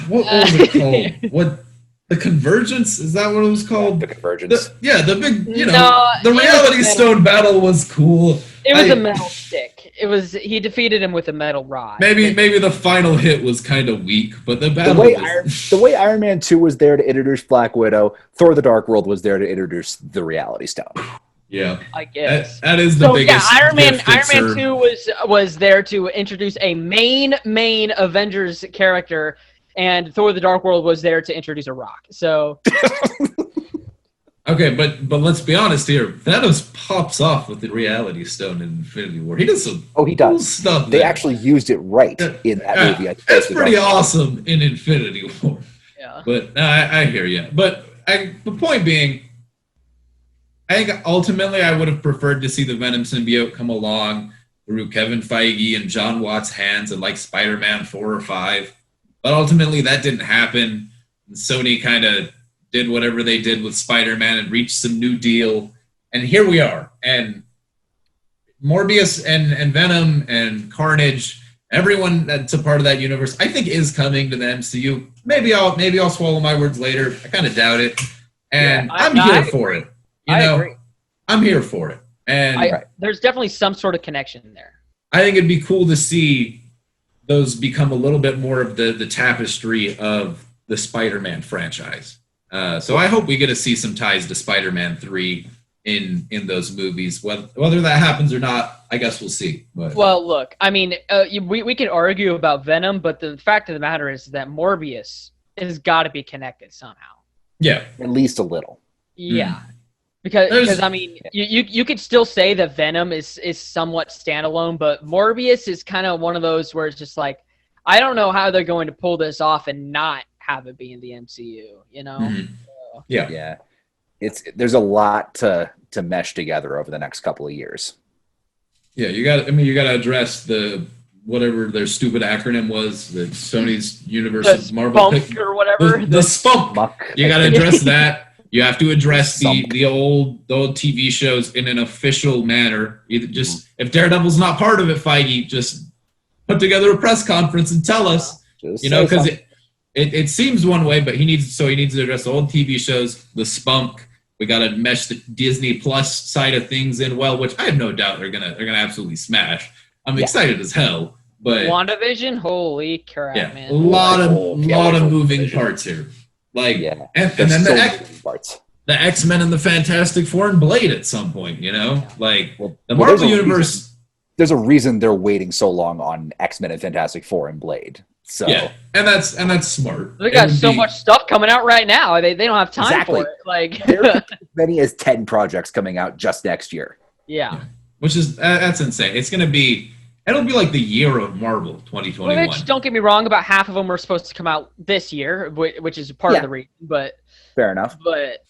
was it called? What, the Convergence? Is that what it was called? The Convergence. The big, the Reality Stone battle was cool. It was a metal stick. He defeated him with a metal rod. Maybe the final hit was kind of weak, but the battle the way Iron Man 2 was there to introduce Black Widow, Thor: The Dark World was there to introduce the Reality Stone. Yeah, I guess that is the biggest. Yeah, Iron Man 2 was there to introduce a main Avengers character, and Thor: The Dark World was there to introduce a rock. So. Okay, but let's be honest here. Thanos pops off with the Reality Stone in Infinity War. He does some cool stuff. They actually used it right in that movie. That's pretty awesome in Infinity War. Yeah. But I hear you. But the point being, I think ultimately I would have preferred to see the Venom symbiote come along through Kevin Feige and John Watts' hands in like Spider-Man 4 or 5. But ultimately that didn't happen. And Sony kind of did whatever they did with Spider-Man and reached some new deal. And here we are. And Morbius and Venom and Carnage, everyone that's a part of that universe, I think is coming to the MCU. Maybe I'll swallow my words later. I kind of doubt it. And I'm here for it. I agree. I'm here for it. And there's definitely some sort of connection there. I think it'd be cool to see those become a little bit more of the tapestry of the Spider-Man franchise. So I hope we get to see some ties to Spider-Man 3 in those movies. Whether that happens or not, I guess we'll see. But. Well, look, I mean, we can argue about Venom, but the fact of the matter is that Morbius has got to be connected somehow. Yeah. At least a little. Yeah. Because I mean, you could still say that Venom is somewhat standalone, but Morbius is kind of one of those where it's just like, I don't know how they're going to pull this off and not have it be in the MCU, Mm-hmm. So. Yeah. There's a lot to mesh together over the next couple of years. Yeah, you got to address whatever their stupid acronym was, that Sony's universe of Marvel or whatever. The spunk. You got to address that. You have to address the old TV shows in an official manner. Either just if Daredevil's not part of it, Feige, just put together a press conference and tell us. Because it seems one way, but he needs to address the old TV shows, the spunk. We got to mesh the Disney Plus side of things in well, which I have no doubt they're gonna absolutely smash. I'm excited as hell. But WandaVision, holy crap, man! A lot of moving parts here. And then the the X-Men and the Fantastic Four and Blade at some point, you know? Like, the there's Marvel a Universe... There's a reason they're waiting so long on X-Men and Fantastic Four and Blade. So yeah, and that's smart. They got so much stuff coming out right now. They don't have time for it. Like there are as many as 10 projects coming out just next year. Yeah. Which is that's insane. It'll be like the year of Marvel 2021. Which, don't get me wrong, about half of them were supposed to come out this year, which is part of the reason. But fair enough. But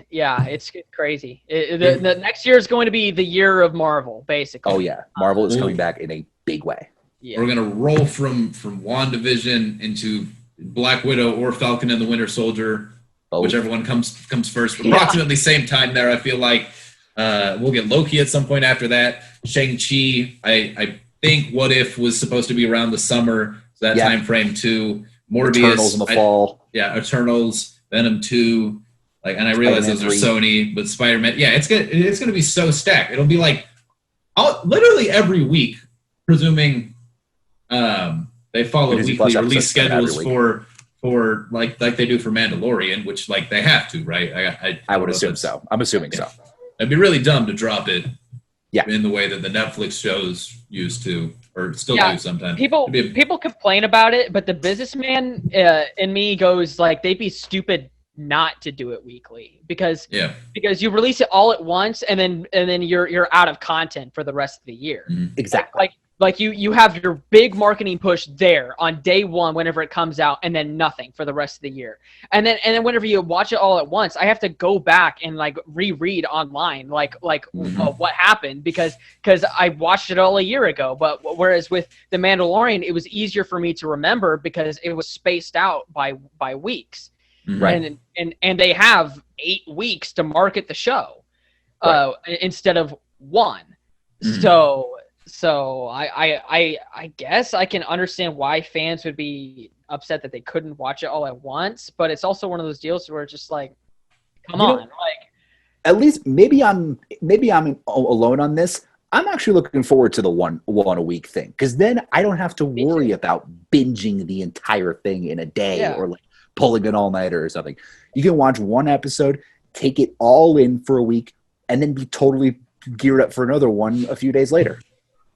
yeah, it's crazy. The next year is going to be the year of Marvel, basically. Oh yeah, Marvel is coming back in a big way. Yeah. We're gonna roll from WandaVision into Black Widow or Falcon and the Winter Soldier, whichever one comes first. Approximately same time there, I feel like. We'll get Loki at some point after that. Shang-Chi, I think What If was supposed to be around the summer, so that time frame too. Morbius, Eternals in the fall. Yeah, Eternals, Venom 2. Like, and I realize those are Sony, but Spider-Man. Yeah, it's gonna be so stacked. It'll be like literally every week, presuming they follow weekly release schedules for like they do for Mandalorian, which like they have to, right? I would assume so. I'm assuming so. It'd be really dumb to drop it in the way that the Netflix shows used to, or still do sometimes. People complain about it, but the businessman in me goes like, they'd be stupid not to do it weekly because you release it all at once and then you're out of content for the rest of the year. Exactly. Like you have your big marketing push there on day one whenever it comes out, and then nothing for the rest of the year. And then whenever you watch it all at once, I have to go back and like reread online what happened because I watched it all a year ago. But whereas with The Mandalorian, it was easier for me to remember because it was spaced out by weeks. Right. And they have 8 weeks to market the show instead of 1. So I guess I can understand why fans would be upset that they couldn't watch it all at once, but it's also one of those deals where it's just like, come on, like. At least maybe I'm alone on this. I'm actually looking forward to the one a week thing because then I don't have to worry about binging the entire thing in a day or like pulling an all-nighter or something. You can watch one episode, take it all in for a week, and then be totally geared up for another one a few days later.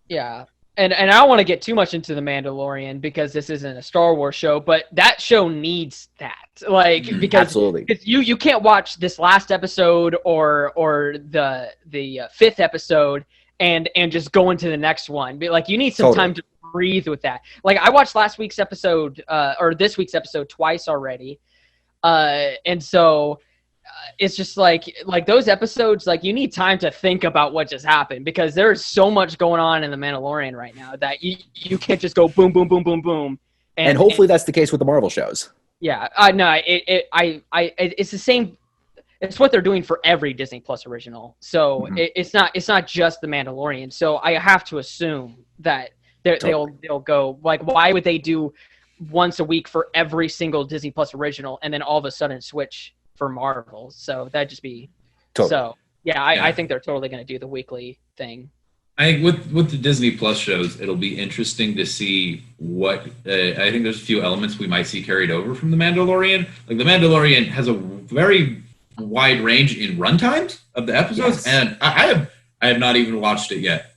Yeah. And I don't want to get too much into The Mandalorian because this isn't a Star Wars show, but that show needs that. Like because you can't watch this last episode or the 5th episode and just go into the next one. But like you need some time to breathe with that. Like I watched last week's episode or this week's episode twice already. And so it's just like those episodes, like you need time to think about what just happened because there's so much going on in The Mandalorian right now that you can't just go boom, boom, boom, boom, boom. And hopefully that's the case with the Marvel shows. Yeah. No, it's the same. It's what they're doing for every Disney Plus original. So it's not just The Mandalorian. So I have to assume that they'll go like, why would they do once a week for every single Disney Plus original and then all of a sudden switch for Marvel? So that'd just be so. Yeah, I think they're totally going to do the weekly thing. I think with the Disney Plus shows, it'll be interesting to see what. I think there's a few elements we might see carried over from The Mandalorian. Like The Mandalorian has a very wide range in runtimes of the episodes, and I have not even watched it yet.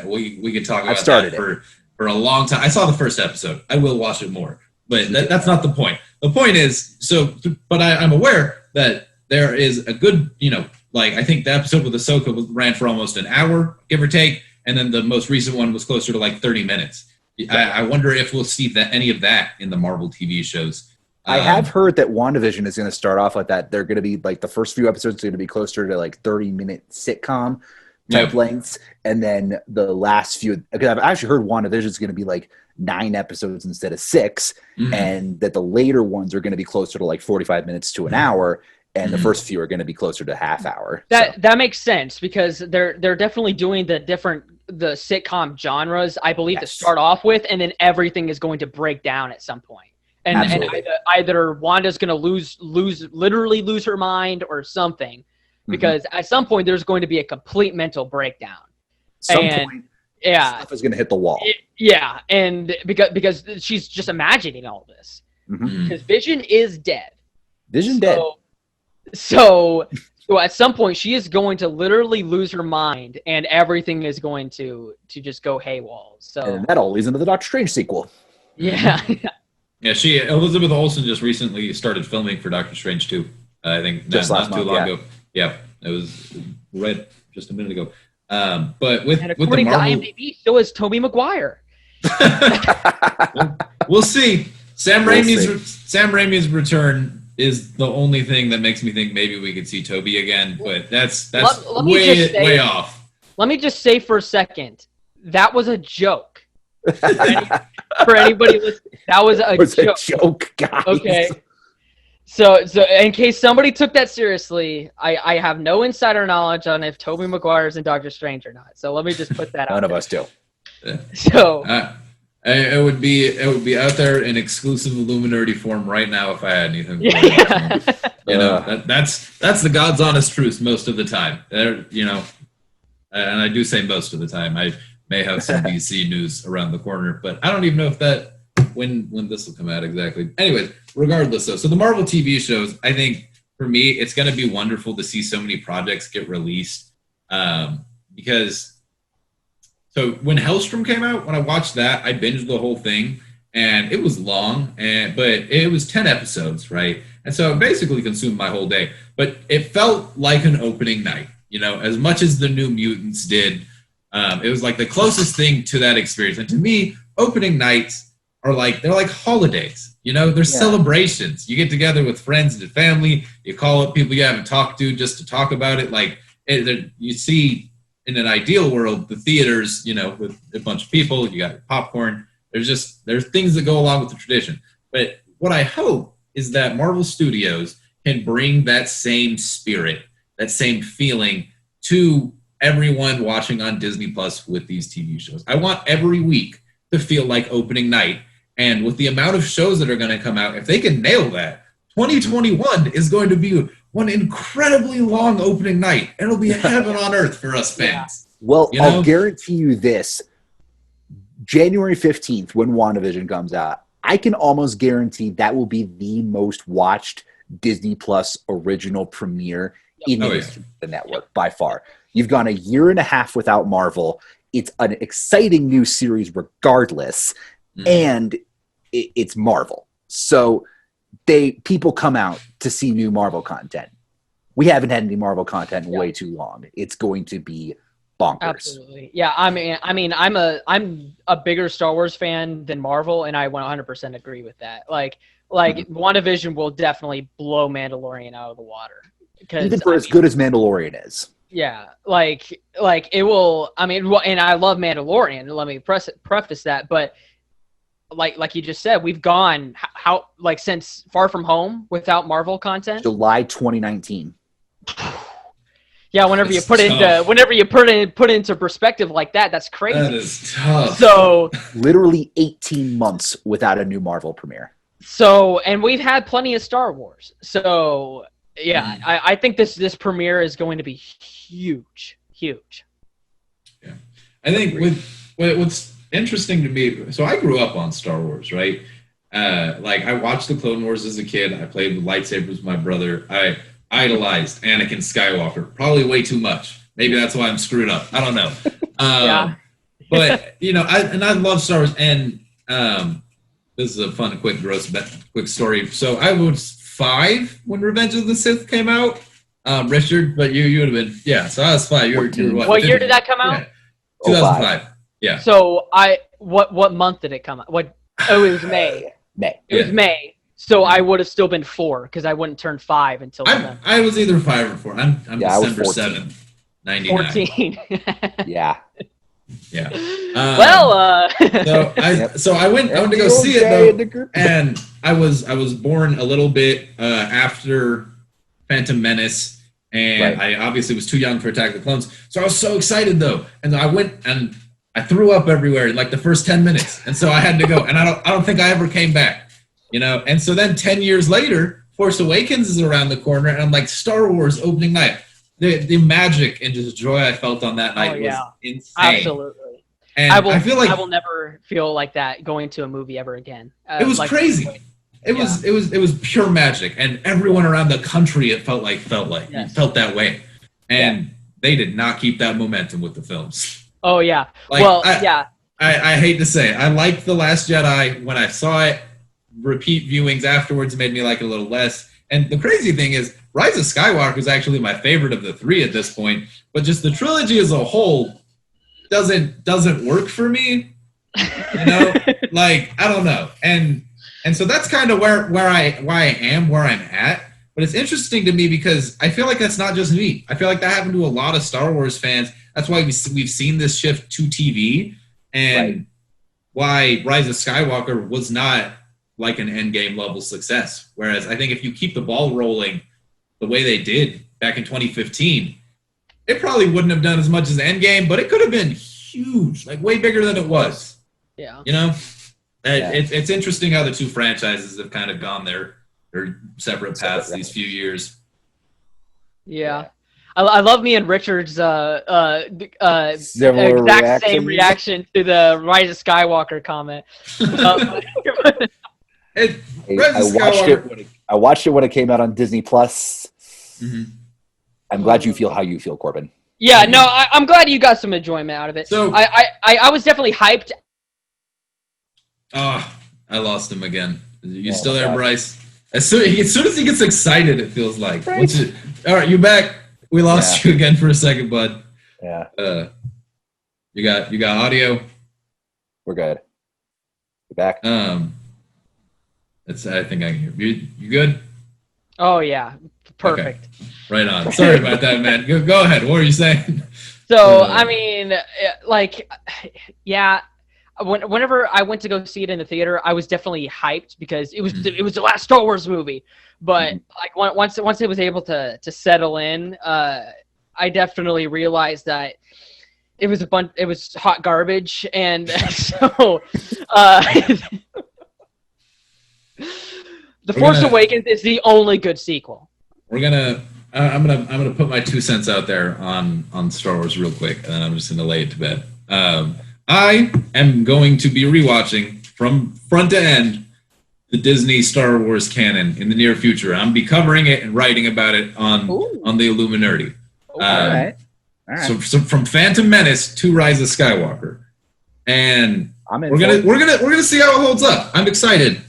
We could talk about that for a long time. I saw the first episode. I will watch it more, but that's not the point. The point is, but I'm aware that there is a good, like I think the episode with Ahsoka ran for almost an hour, give or take, and then the most recent one was closer to like 30 minutes. I wonder if we'll see any of that in the Marvel TV shows. I have heard that WandaVision is going to start off like that. They're going to be like the first few episodes are going to be closer to like 30-minute sitcom type lengths, and then the last few. Because I've actually heard WandaVision is going to be like 9 episodes instead of 6, and that the later ones are going to be closer to like 45 minutes to an hour, and the first few are going to be closer to half hour. That makes sense because they're definitely doing the sitcom genres, I believe, to start off with, and then everything is going to break down at some point. And either Wanda's going to literally lose her mind or something, because at some point there's going to be a complete mental breakdown. Point, stuff is going to hit the wall. And because she's just imagining all this. Because Vision is dead. Dead. So at some point, she is going to literally lose her mind, and everything is going to just go haywall. So And that all leads into the Doctor Strange sequel. yeah. Yeah, Elizabeth Olsen just recently started filming for Doctor Strange 2. I think Just not last too month, long yeah. ago. Yeah, it was read just a minute ago. But with And the according to Marvel, IMDb, so is Tobey Maguire. we'll see. Sam We'll Raimi's return is the only thing that makes me think maybe we could see Toby again, but that's Let me just say- way off. Let me just say for a second, that was a joke. For anybody listening, that was a It was joke. a joke, guys. Okay. So in case somebody took that seriously, I have no insider knowledge on if Tobey Maguire is in Doctor Strange or not. So let me just put that out. None of us do. So It would be out there in exclusive Illuminerdi form right now if I had anything. yeah. You know, that's the God's honest truth most of the time. You know, and I do say most of the time. I may have some DC news around the corner, but I don't even know if that when this will come out exactly. Anyways, regardless though, so the Marvel TV shows, I think for me, it's going to be wonderful to see so many projects get released because. So when Hellstrom came out, when I watched that, I binged the whole thing, and it was long, but it was 10 episodes, right? And so it basically consumed my whole day. But it felt like an opening night, you know, as much as the New Mutants did. It was like the closest thing to that experience. And to me, opening nights are they're like holidays, you know, they're celebrations. You get together with friends and family, you call up people you haven't talked to just to talk about it. You see. In an ideal world, the theaters, you know, with a bunch of people, you got your popcorn. There's things that go along with the tradition. But what I hope is that Marvel Studios can bring that same spirit, that same feeling to everyone watching on Disney Plus with these TV shows. I want every week to feel like opening night. And with the amount of shows that are going to come out, if they can nail that, 2021 is going to be one incredibly long opening night. It'll be heaven on earth for us fans. Well, You know? I'll guarantee you this. January 15th, when WandaVision comes out, I can almost guarantee that will be the most watched Disney Plus original premiere in the history of the network by far. You've gone a year and a half without Marvel. It's an exciting new series regardless, and it's Marvel. So people come out to see new Marvel content. We haven't had any Marvel content in way too long. It's going to be bonkers. Absolutely. Yeah, I mean I'm a bigger Star Wars fan than Marvel, and I 100% agree with that. Like WandaVision will definitely blow Mandalorian out of the water. Even for as good as Mandalorian is. Yeah, like it will. I mean, and I love Mandalorian. Let me preface that, but like you just said, we've gone since Far From Home without Marvel content. July 2019. Yeah, whenever you put into perspective like that, that's crazy. That is tough. So literally 18 months without a new Marvel premiere. So, and we've had plenty of Star Wars. So, yeah, I think this premiere is going to be huge. Yeah, I think what's interesting to me. So I grew up on Star Wars, right? I watched the Clone Wars as a kid. I played with lightsabers with my brother. I idolized Anakin Skywalker, probably way too much. Maybe that's why I'm screwed up. I don't know. Yeah. But you know, I love Star Wars, and this is a fun, quick story. So I was 5 when Revenge of the Sith came out. Richard, but you would have been So I was 5. You were what year did that come out? Yeah. 2005. Yeah. So what month did it come out? It was May. It was May. So I would have still been 4 because I wouldn't turn 5 until then. I was either 5 or 4. I'm December 7th, 99. 14. Yeah. Yeah. So I went to go see it though, and I was born a little bit after Phantom Menace, and I obviously was too young for Attack of the Clones. So I was so excited though, and I went and I threw up everywhere in like the first 10 minutes, and so I had to go, and I don't think I ever came back. You know, and so then 10 years later, Force Awakens is around the corner, and I'm like, Star Wars opening night. The magic and just joy I felt on that night was insane. Absolutely. And I feel like I will never feel like that going to a movie ever again. It was crazy. It was pure magic, and everyone around the country felt that way, and they did not keep that momentum with the films. Oh yeah. I hate to say it. I liked The Last Jedi when I saw it. Repeat viewings afterwards made me like it a little less. And the crazy thing is, Rise of Skywalker is actually my favorite of the three at this point. But just the trilogy as a whole doesn't work for me. You know, like I don't know. And so that's kind of where I'm at. But it's interesting to me because I feel like that's not just me. I feel like that happened to a lot of Star Wars fans. That's why we've seen this shift to TV, and why Rise of Skywalker was not like an Endgame level success. Whereas I think if you keep the ball rolling the way they did back in 2015, it probably wouldn't have done as much as Endgame, but it could have been huge, like way bigger than it was. Yeah. You know? It's interesting how the two franchises have kind of gone their separate paths these few years. Yeah. I love me and Richard's exact same reaction to the Rise of Skywalker comment. I watched it when it came out on Disney Plus. Mm-hmm. I'm glad you feel how you feel, Corbin. Yeah, no, I'm glad you got some enjoyment out of it. So I was definitely hyped. Oh, I lost him again. You still there, Bryce? As soon as he gets excited, it feels like. All right, you back? We lost you again for a second, bud. Yeah. You got audio? We're good. We're back. I think I can hear you. You good? Oh yeah, perfect. Okay. Right on. Sorry about that, man. Go ahead. What were you saying? So I mean, like, yeah. Whenever I went to go see it in the theater, I was definitely hyped because it was the last Star Wars movie. But like once it was able to settle in, I definitely realized that it was hot garbage, and so The Force Awakens is the only good sequel. I'm gonna put my 2 cents out there on Star Wars real quick, and then I'm just gonna lay it to bed. I am going to be rewatching from front to end the Disney Star Wars canon in the near future. I'm be covering it and writing about it on the Illuminerdi. All right. So from Phantom Menace to Rise of Skywalker, and we're gonna see how it holds up. I'm excited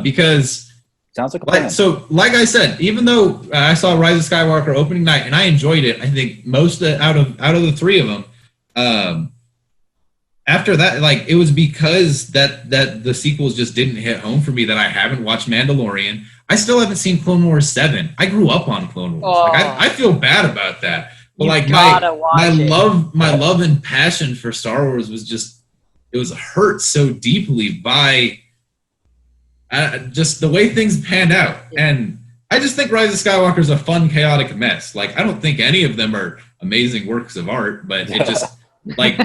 because sounds like a plan. Like I said, even though I saw Rise of Skywalker opening night and I enjoyed it, I think most out of the three of them. After that, like it was because that the sequels just didn't hit home for me that I haven't watched Mandalorian. I still haven't seen Clone Wars 7. I grew up on Clone Wars. Oh. Like I feel bad about that. But like my love and passion for Star Wars was it was hurt so deeply by just the way things panned out. And I just think Rise of Skywalker is a fun, chaotic mess. Like I don't think any of them are amazing works of art, but it just like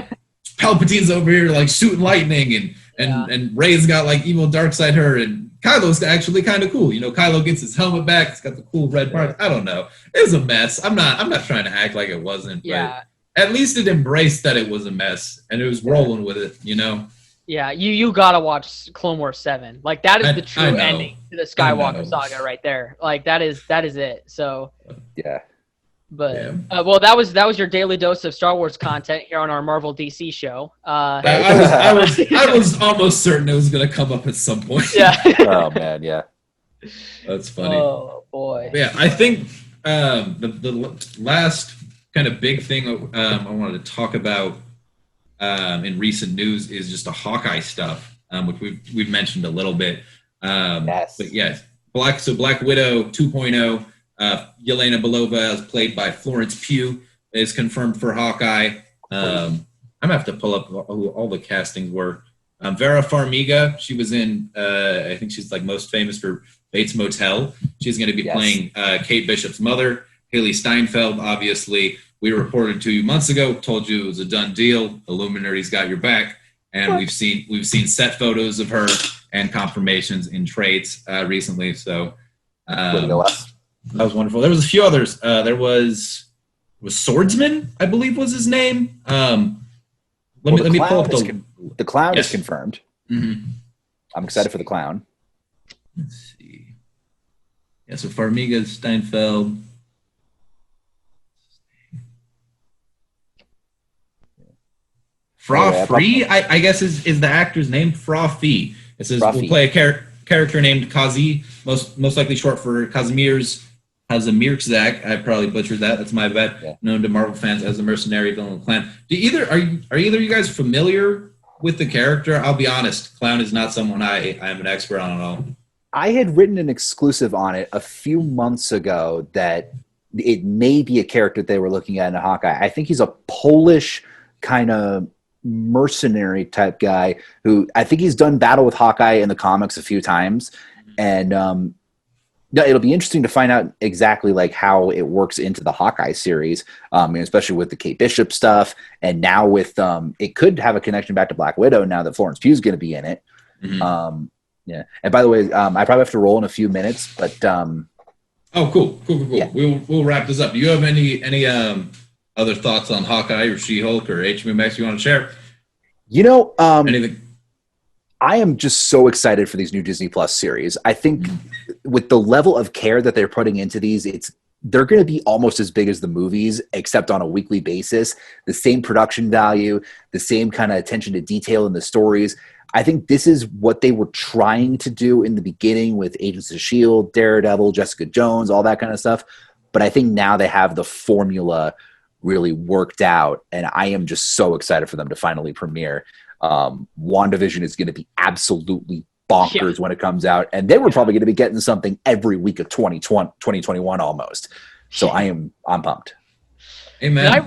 Palpatine's over here like shooting lightning and Rey's got like evil dark side her, and Kylo's actually kind of cool. You know, Kylo gets his helmet back. It's got the cool red parts. I don't know. It was a mess. I'm not trying to act like it wasn't. Yeah. But at least it embraced that it was a mess and it was rolling with it. You know. Yeah. You gotta watch Clone Wars 7. Like that is the true ending to the Skywalker saga right there. Like that is it. So. Yeah. But well, that was your daily dose of Star Wars content here on our Marvel DC show. I was almost certain it was going to come up at some point. Yeah. Oh man, yeah. That's funny. Oh boy. Yeah, I think the last kind of big thing I wanted to talk about in recent news is just the Hawkeye stuff, which we've mentioned a little bit. Yes. But yes, Black Widow 2.0. Yelena Belova, is played by Florence Pugh, is confirmed for Hawkeye. I'm gonna have to pull up who all the castings were. Vera Farmiga, she was in. I think she's like most famous for Bates Motel. She's going to be playing Kate Bishop's mother. Haley Steinfeld, obviously, we reported to you months ago. Told you it was a done deal. Illuminati's got your back, and we've seen set photos of her and confirmations in trades recently. So. That was wonderful. There was a few others. There was Swordsman, I believe was his name. Let me pull up the clown is confirmed. Mm-hmm. I'm excited for the clown. Let's see. Yeah, so Farmiga, Steinfeld. Fra Free, I guess is the actor's name. Fra Fee. It says we'll play a character named Kazi, most likely short for Kazimierz Zak. I probably butchered that. That's my bet. Yeah. Known to Marvel fans as a mercenary villain of the clan. Are either of you guys familiar with the character? I'll be honest, Clown is not someone I'm an expert on at all. I had written an exclusive on it a few months ago that it may be a character they were looking at in Hawkeye. I think he's a Polish kind of mercenary type guy who I think he's done battle with Hawkeye in the comics a few times. And it'll be interesting to find out exactly like how it works into the Hawkeye series, especially with the Kate Bishop stuff. And now with it could have a connection back to Black Widow now that Florence Pugh's going to be in it. Mm-hmm. Yeah. And by the way, I probably have to roll in a few minutes, but oh, cool. Yeah. We'll wrap this up. Do you have any other thoughts on Hawkeye or She-Hulk or HBO Max you want to share? Anything? I am just so excited for these new Disney Plus series. I think with the level of care that they're putting into these, they're going to be almost as big as the movies, except on a weekly basis. The same production value, the same kind of attention to detail in the stories. I think this is what they were trying to do in the beginning with Agents of S.H.I.E.L.D., Daredevil, Jessica Jones, all that kind of stuff. But I think now they have the formula really worked out, and I am just so excited for them to finally premiere. WandaVision is going to be absolutely bonkers when it comes out, and they were probably going to be getting something every week of 2021 almost. So I'm pumped. Amen.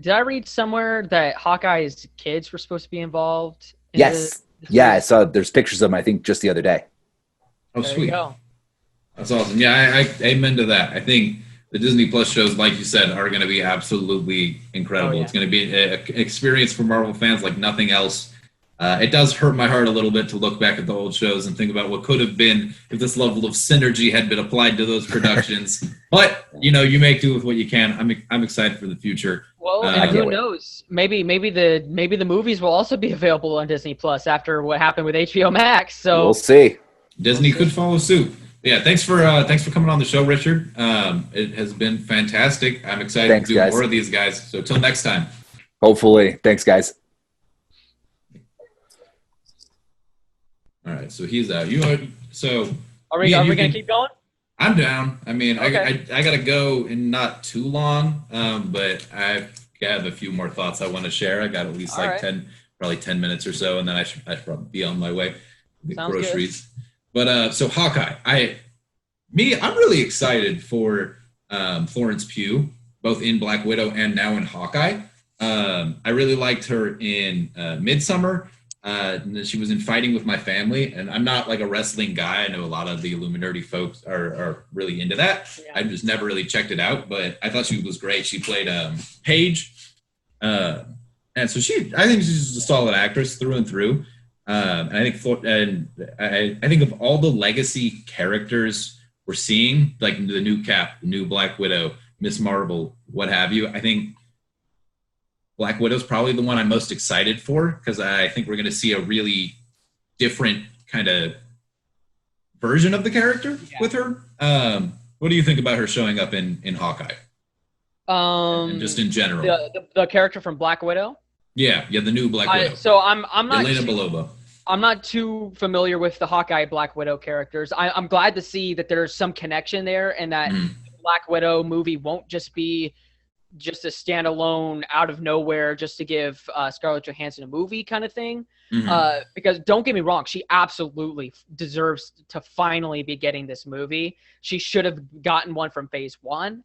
Did I read somewhere that Hawkeye's kids were supposed to be involved? Yes. I saw there's pictures of them, I think, just the other day. Oh, there sweet. That's awesome. Yeah, I amen to that. I think the Disney Plus shows, like you said, are going to be absolutely incredible. Oh, yeah. It's going to be an experience for Marvel fans like nothing else. It does hurt my heart a little bit to look back at the old shows and think about what could have been if this level of synergy had been applied to those productions. But, you make do with what you can. I'm excited for the future. Well, and who knows? Maybe the movies will also be available on Disney Plus after what happened with HBO Max. So we'll see. Disney could follow suit. Yeah, thanks for coming on the show, Richard. It has been fantastic. I'm excited to do more of these guys. So till next time. Hopefully. Thanks, guys. All right, so he's out. Are we gonna keep going? I'm down. I mean, okay. I gotta go in not too long, but I have a few more thoughts I want to share. I got at least probably 10 minutes or so, and then I should probably be on my way to get groceries. Good. But so Hawkeye, I'm really excited for Florence Pugh, both in Black Widow and now in Hawkeye. I really liked her in Midsummer. And then she was in Fighting with My Family, and I'm not like a wrestling guy. I know a lot of the Illuminerdi folks are really into that. Yeah. I just never really checked it out, but I thought she was great. She played Paige, and so I think she's a solid actress through and through. And I think of all the legacy characters we're seeing, like the new Cap, the new Black Widow, Miss Marvel, what have you, I think Black Widow's probably the one I'm most excited for, because I think we're going to see a really different kind of version of the character with her. What do you think about her showing up in Hawkeye? And just in general, the character from Black Widow. Yeah, the new Black Widow. So I'm not Elena Belova. I'm not too familiar with the Hawkeye Black Widow characters. I'm glad to see that there's some connection there, and that Black Widow movie won't just be just a standalone out of nowhere just to give Scarlett Johansson a movie kind of thing. Because don't get me wrong, she absolutely deserves to finally be getting this movie. She should have gotten one from Phase 1.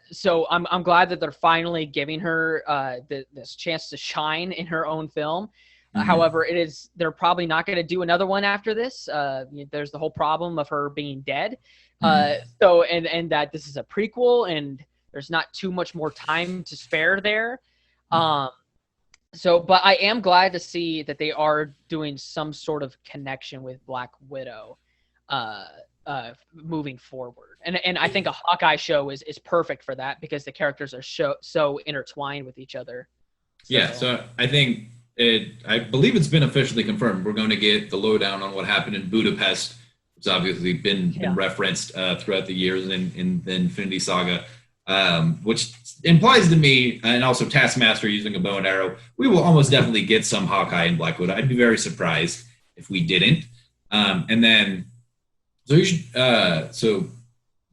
So I'm glad that they're finally giving her this chance to shine in her own film. However, they're probably not going to do another one after this. There's the whole problem of her being dead. So and that this is a prequel, and there's not too much more time to spare there. But I am glad to see that they are doing some sort of connection with Black Widow moving forward. And I think a Hawkeye show is perfect for that, because the characters are so intertwined with each other. So I think I believe it's been officially confirmed. We're going to get the lowdown on what happened in Budapest It's obviously been referenced throughout the years in the Infinity Saga, which implies to me, and also Taskmaster using a bow and arrow, we will almost definitely get some Hawkeye and Black Widow. I'd be very surprised if we didn't. And then, so you should, so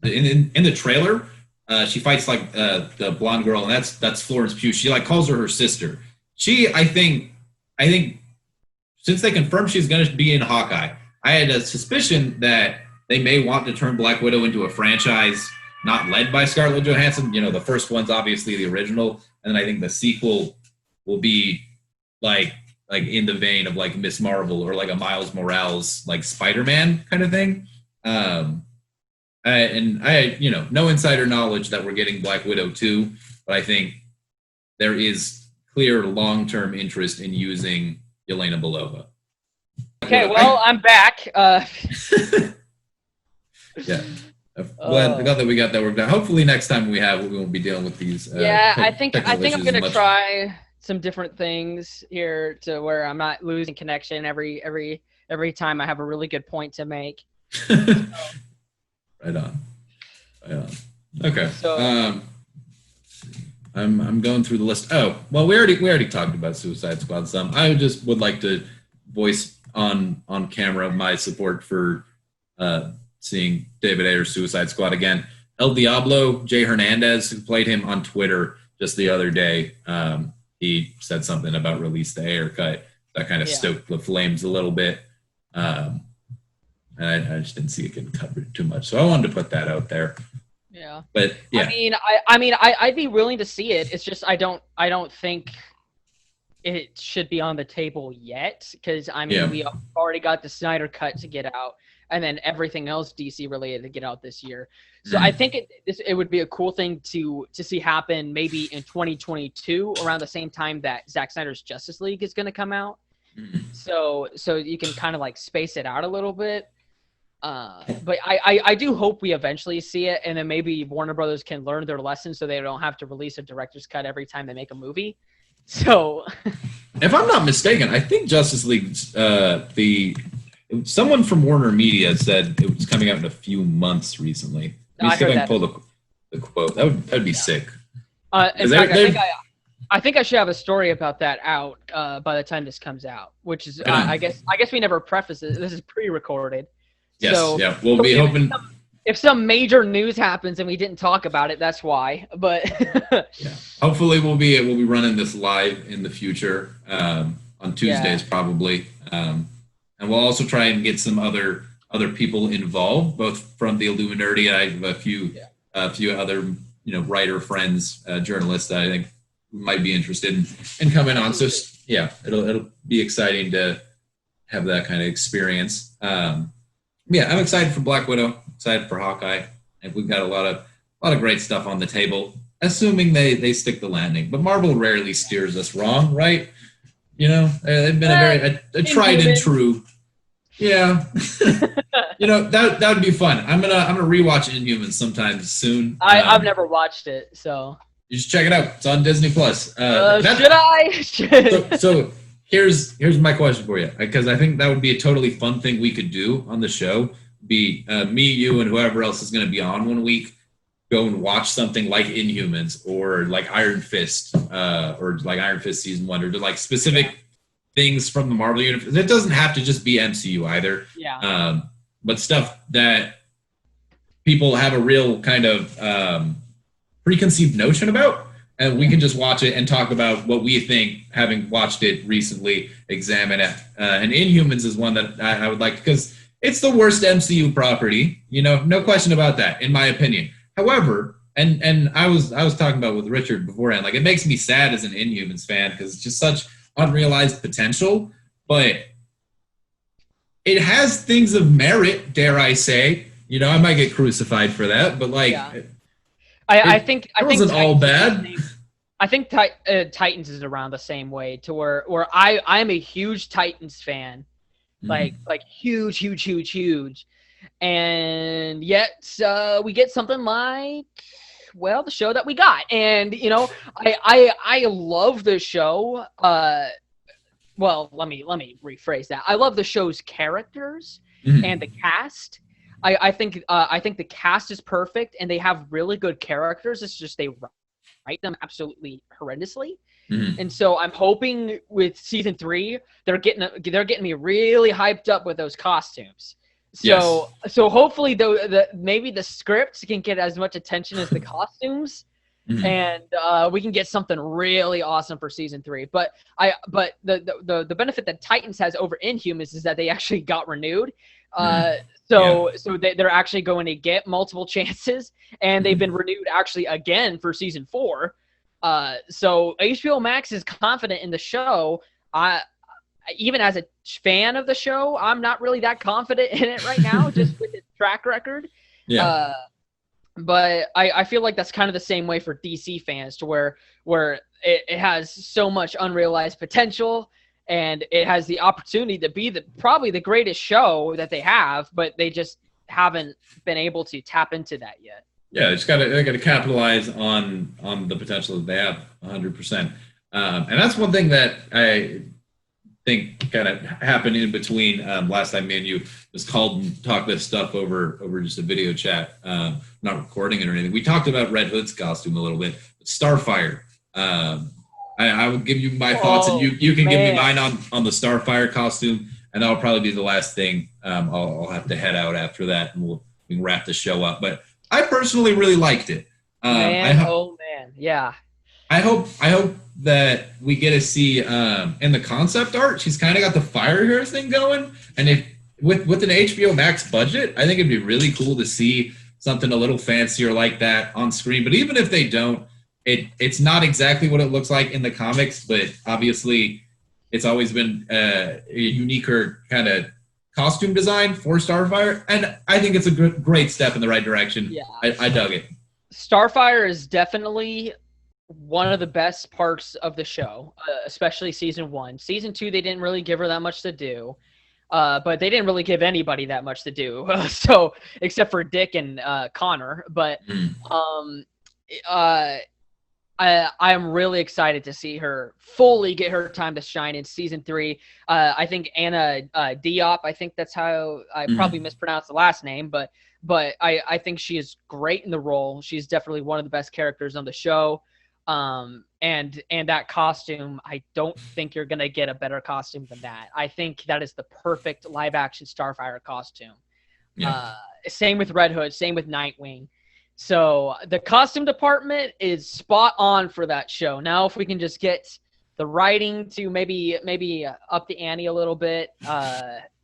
in the trailer, she fights like the blonde girl, and that's Florence Pugh. She like calls her sister. I think since they confirmed she's going to be in Hawkeye, I had a suspicion that they may want to turn Black Widow into a franchise not led by Scarlett Johansson. You know, the first one's obviously the original, and then I think the sequel will be like in the vein of like Miss Marvel or like a Miles Morales like Spider-Man kind of thing. And I no insider knowledge that we're getting Black Widow 2, but I think there is clear long-term interest in using Yelena Belova. Okay, well, I'm back. Yeah. I'm glad that we got that worked out. Hopefully next time we won't be dealing with these. I think I'm going to try some different things here to where I'm not losing connection every time I have a really good point to make. Right on. Okay. So, I'm going through the list. Oh, well, we already talked about Suicide Squad some. I just would like to voice on camera my support for seeing David Ayer's Suicide Squad again. El Diablo, Jay Hernandez, who played him on Twitter just the other day, he said something about release the Ayer cut that kind of stoked the flames a little bit. And I just didn't see it getting covered too much, so I wanted to put that out there. Yeah, but yeah, I'd be willing to see it. It's just I don't think it should be on the table yet, because we already got the Snyder cut to get out, and then everything else DC related to get out this year. So I think it would be a cool thing to see happen maybe in 2022 around the same time that Zack Snyder's Justice League is going to come out. So you can kind of like space it out a little bit. But I do hope we eventually see it, and then maybe Warner Brothers can learn their lesson so they don't have to release a director's cut every time they make a movie. So, if I'm not mistaken, I think Justice League, someone from Warner Media said it was coming out in a few months recently. Let me see if I can pull the quote. That'd be sick. In fact, I think I should have a story about that out by the time this comes out, which is I guess we never preface it. This is pre-recorded. Yes, so, yeah. We'll be hoping. If some major news happens and we didn't talk about it, that's why. But yeah, hopefully we'll be running this live in the future on Tuesdays probably, and we'll also try and get some other people involved, both from the Illuminerdi. I have a few other writer friends, journalists that I think might be interested in coming on. So yeah, it'll be exciting to have that kind of experience. Yeah, I'm excited for Black Widow. Excited for Hawkeye. And we've got a lot of great stuff on the table, assuming they stick the landing. But Marvel rarely steers us wrong, right? They've been a tried and true. Yeah, that would be fun. I'm gonna rewatch Inhumans sometime soon. I've never watched it, so you should check it out. It's on Disney Plus. Should I? So here's my question for you, because I think that would be a totally fun thing we could do on the show. Be me, you, and whoever else is going to be on one week. Go and watch something like Inhumans or like Iron Fist, or like Iron Fist season 1, or like specific things from the Marvel universe. It doesn't have to just be MCU either. Yeah. But stuff that people have a real kind of preconceived notion about, and we can just watch it and talk about what we think, having watched it recently, examine it. And Inhumans is one that I would like, because it's the worst MCU property, no question about that, in my opinion. However, and I was talking about with Richard beforehand, like it makes me sad as an Inhumans fan because it's just such unrealized potential, but it has things of merit, dare I say. I might get crucified for that, but like, I think it wasn't all bad. I think Titans is around the same way, to where I'm a huge Titans fan. Like huge, and yet we get something like, the show that we got, and I love the show. Let me rephrase that. I love the show's characters, and the cast. I think the cast is perfect, and they have really good characters. It's just they write them absolutely horrendously. And so I'm hoping with season 3, they're getting me really hyped up with those costumes. So hopefully maybe the scripts can get as much attention as the costumes, and we can get something really awesome for season 3. But the benefit that Titans has over Inhumans is that they actually got renewed. So they're actually going to get multiple chances, and they've been renewed actually again for season 4. So HBO Max is confident in the show. Even as a fan of the show, I'm not really that confident in it right now, just with its track record. But I feel like that's kind of the same way for DC fans, to where it has so much unrealized potential, and it has the opportunity to be probably the greatest show that they have, but they just haven't been able to tap into that yet. Yeah, they got to capitalize on the potential that they have 100%. And that's one thing that I think kind of happened in between last time me and you was called and talked this stuff over just a video chat, not recording it or anything. We talked about Red Hood's costume a little bit. Starfire. I will give you my thoughts, and you can give me mine on the Starfire costume, and that'll probably be the last thing. I'll have to head out after that, and we can wrap the show up. But I personally really liked it. Yeah. I hope that we get to see in the concept art, she's kind of got the fire hair thing going, and if with an HBO Max budget, I think it'd be really cool to see something a little fancier like that on screen. But even if they don't, it's not exactly what it looks like in the comics, but obviously it's always been a uniquer kind of costume design for Starfire, and I think it's a great step in the right direction. Yeah, I dug it. Starfire is definitely one of the best parts of the show, especially season 1. Season 2, they didn't really give her that much to do, but they didn't really give anybody that much to do. So except for Dick and Connor, but I am really excited to see her fully get her time to shine in season 3. I think Anna Diop, I think that's how I probably mispronounced the last name, but I think she is great in the role. She's definitely one of the best characters on the show. And that costume, I don't think you're going to get a better costume than that. I think that is the perfect live action Starfire costume. Same with Red Hood, same with Nightwing. So the costume department is spot on for that show. Now, if we can just get the writing to maybe up the ante a little bit,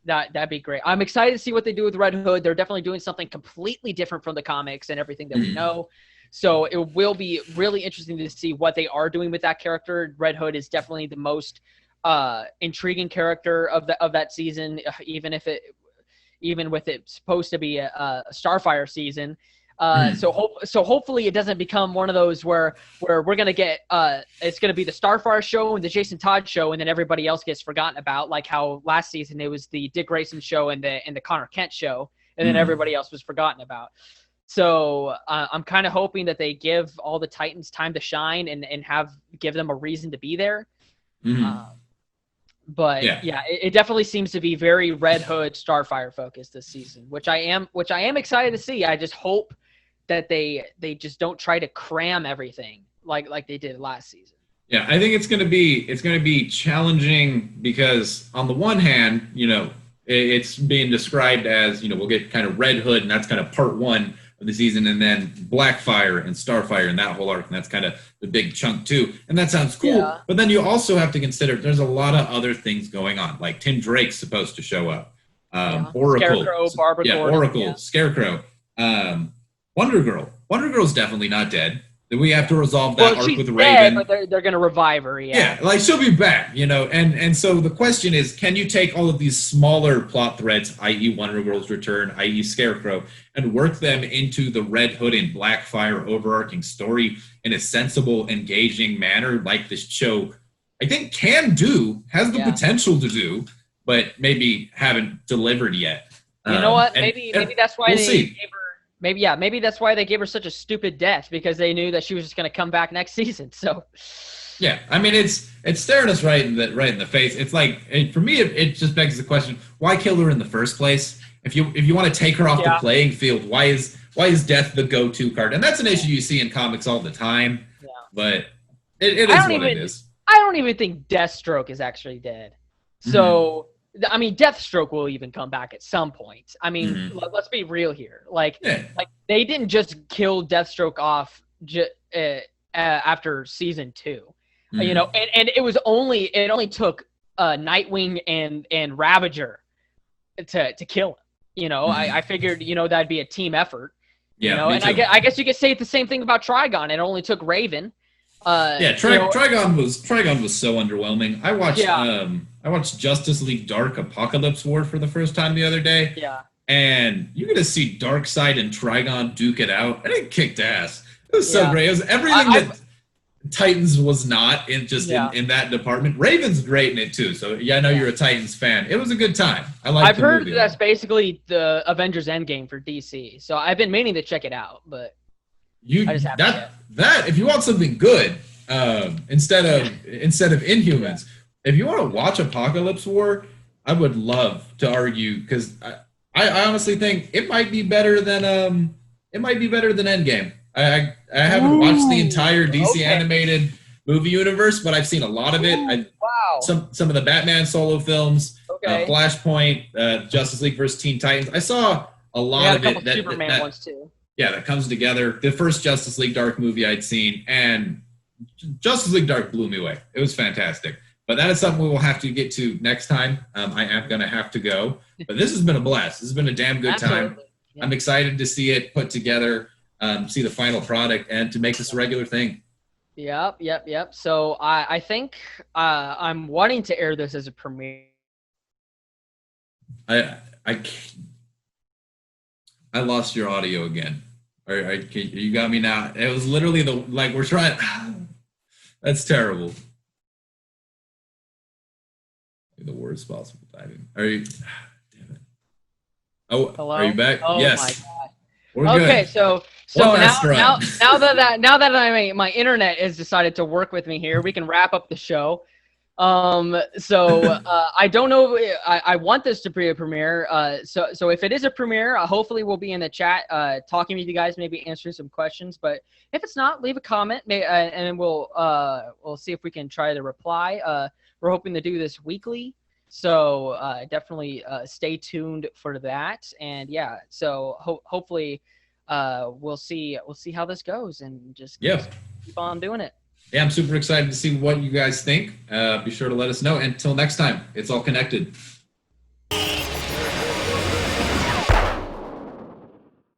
that'd be great. I'm excited to see what they do with Red Hood. They're definitely doing something completely different from the comics and everything that we know. So it will be really interesting to see what they are doing with that character. Red Hood is definitely the most intriguing character of that season, even with it supposed to be a Starfire season. So hopefully it doesn't become one of those where we're gonna get it's gonna be the Starfire show and the Jason Todd show, and then everybody else gets forgotten about, like how last season it was the Dick Grayson show and the Connor Kent show, and then everybody else was forgotten about. So I'm kind of hoping that they give all the Titans time to shine and give them a reason to be there. But it definitely seems to be very Red Hood Starfire focused this season, which I am excited to see. I just hope that they just don't try to cram everything like they did last season. Yeah, I think it's going to be challenging because on the one hand, it's being described as, we'll get kind of Red Hood, and that's kind of part 1 of the season, and then Blackfire and Starfire and that whole arc, and that's kind of the big chunk too. And that sounds cool. Yeah. But then you also have to consider there's a lot of other things going on. Like Tim Drake's supposed to show up. Oracle. Scarecrow, Barbara Gordon. Oracle, Scarecrow. Wonder Girl. Wonder Girl's definitely not dead. Then we have to resolve that arc with Raven. But they're going to revive her, Yeah, like she'll be back, And so the question is, can you take all of these smaller plot threads, i.e. Wonder Girl's return, i.e. Scarecrow, and work them into the Red Hood and Blackfire overarching story in a sensible, engaging manner like this show, I think, has the potential to do, but maybe haven't delivered yet. You know what? Maybe that's why gave her. Maybe that's why they gave her such a stupid death, because they knew that she was just going to come back next season. So, yeah, I mean, it's staring us right in the face. It's like, for me, it just begs the question: why kill her in the first place? if you want to take her off the playing field, why is Death the go-to card? And that's an issue you see in comics all the time. Yeah. But it is what it is. I don't even think Deathstroke is actually dead. So, I mean, Deathstroke will even come back at some point. I mean, let's be real here. Like they didn't just kill Deathstroke off after season 2. You know, and it only took Nightwing and Ravager to kill him. You know, I figured, you know, that'd be a team effort. Yeah, you know, and I guess you could say the same thing about Trigon. It only took Raven. Trigon was so underwhelming. I watched Justice League Dark Apocalypse War for the first time the other day. Yeah. And you're gonna see Darkseid and Trigon duke it out, and it kicked ass. It was so great. It was everything that Titans was not in that department. Raven's great in it too. So I know you're a Titans fan. It was a good time. I've heard that's basically the Avengers Endgame for DC. So I've been meaning to check it out, but I just haven't that if you want something good, instead of Inhumans, if you want to watch Apocalypse War, I would love to argue, because I honestly think it might be better than Endgame. I haven't watched the entire DC animated movie universe, but I've seen a lot of it. Some of the Batman solo films, Flashpoint, Justice League vs. Teen Titans. I saw a lot of it. Superman ones too. Yeah, that comes together. The first Justice League Dark movie I'd seen, and Justice League Dark blew me away. It was fantastic. But that is something we will have to get to next time. I am going to have to go. But this has been a blast. This has been a damn good time. Yeah. I'm excited to see it put together, see the final product, and to make this a regular thing. Yep. So I think I'm wanting to air this as a premiere. I lost your audio again. You got me now. It was literally we're trying. That's terrible. The worst possible timing. Are you? Damn it. Oh, hello? Are you back? Oh, yes. My God. We're good. So now that my internet has decided to work with me here, we can wrap up the show. I don't know. I want this to be a premiere. So if it is a premiere, hopefully we'll be in the chat, talking with you guys, maybe answering some questions. But if it's not, leave a comment, and we'll see if we can try to reply. We're hoping to do this weekly, so definitely stay tuned for that. And so hopefully we'll see how this goes, and just keep on doing it. Yeah, I'm super excited to see what you guys think. Be sure to let us know. Until next time, it's all connected.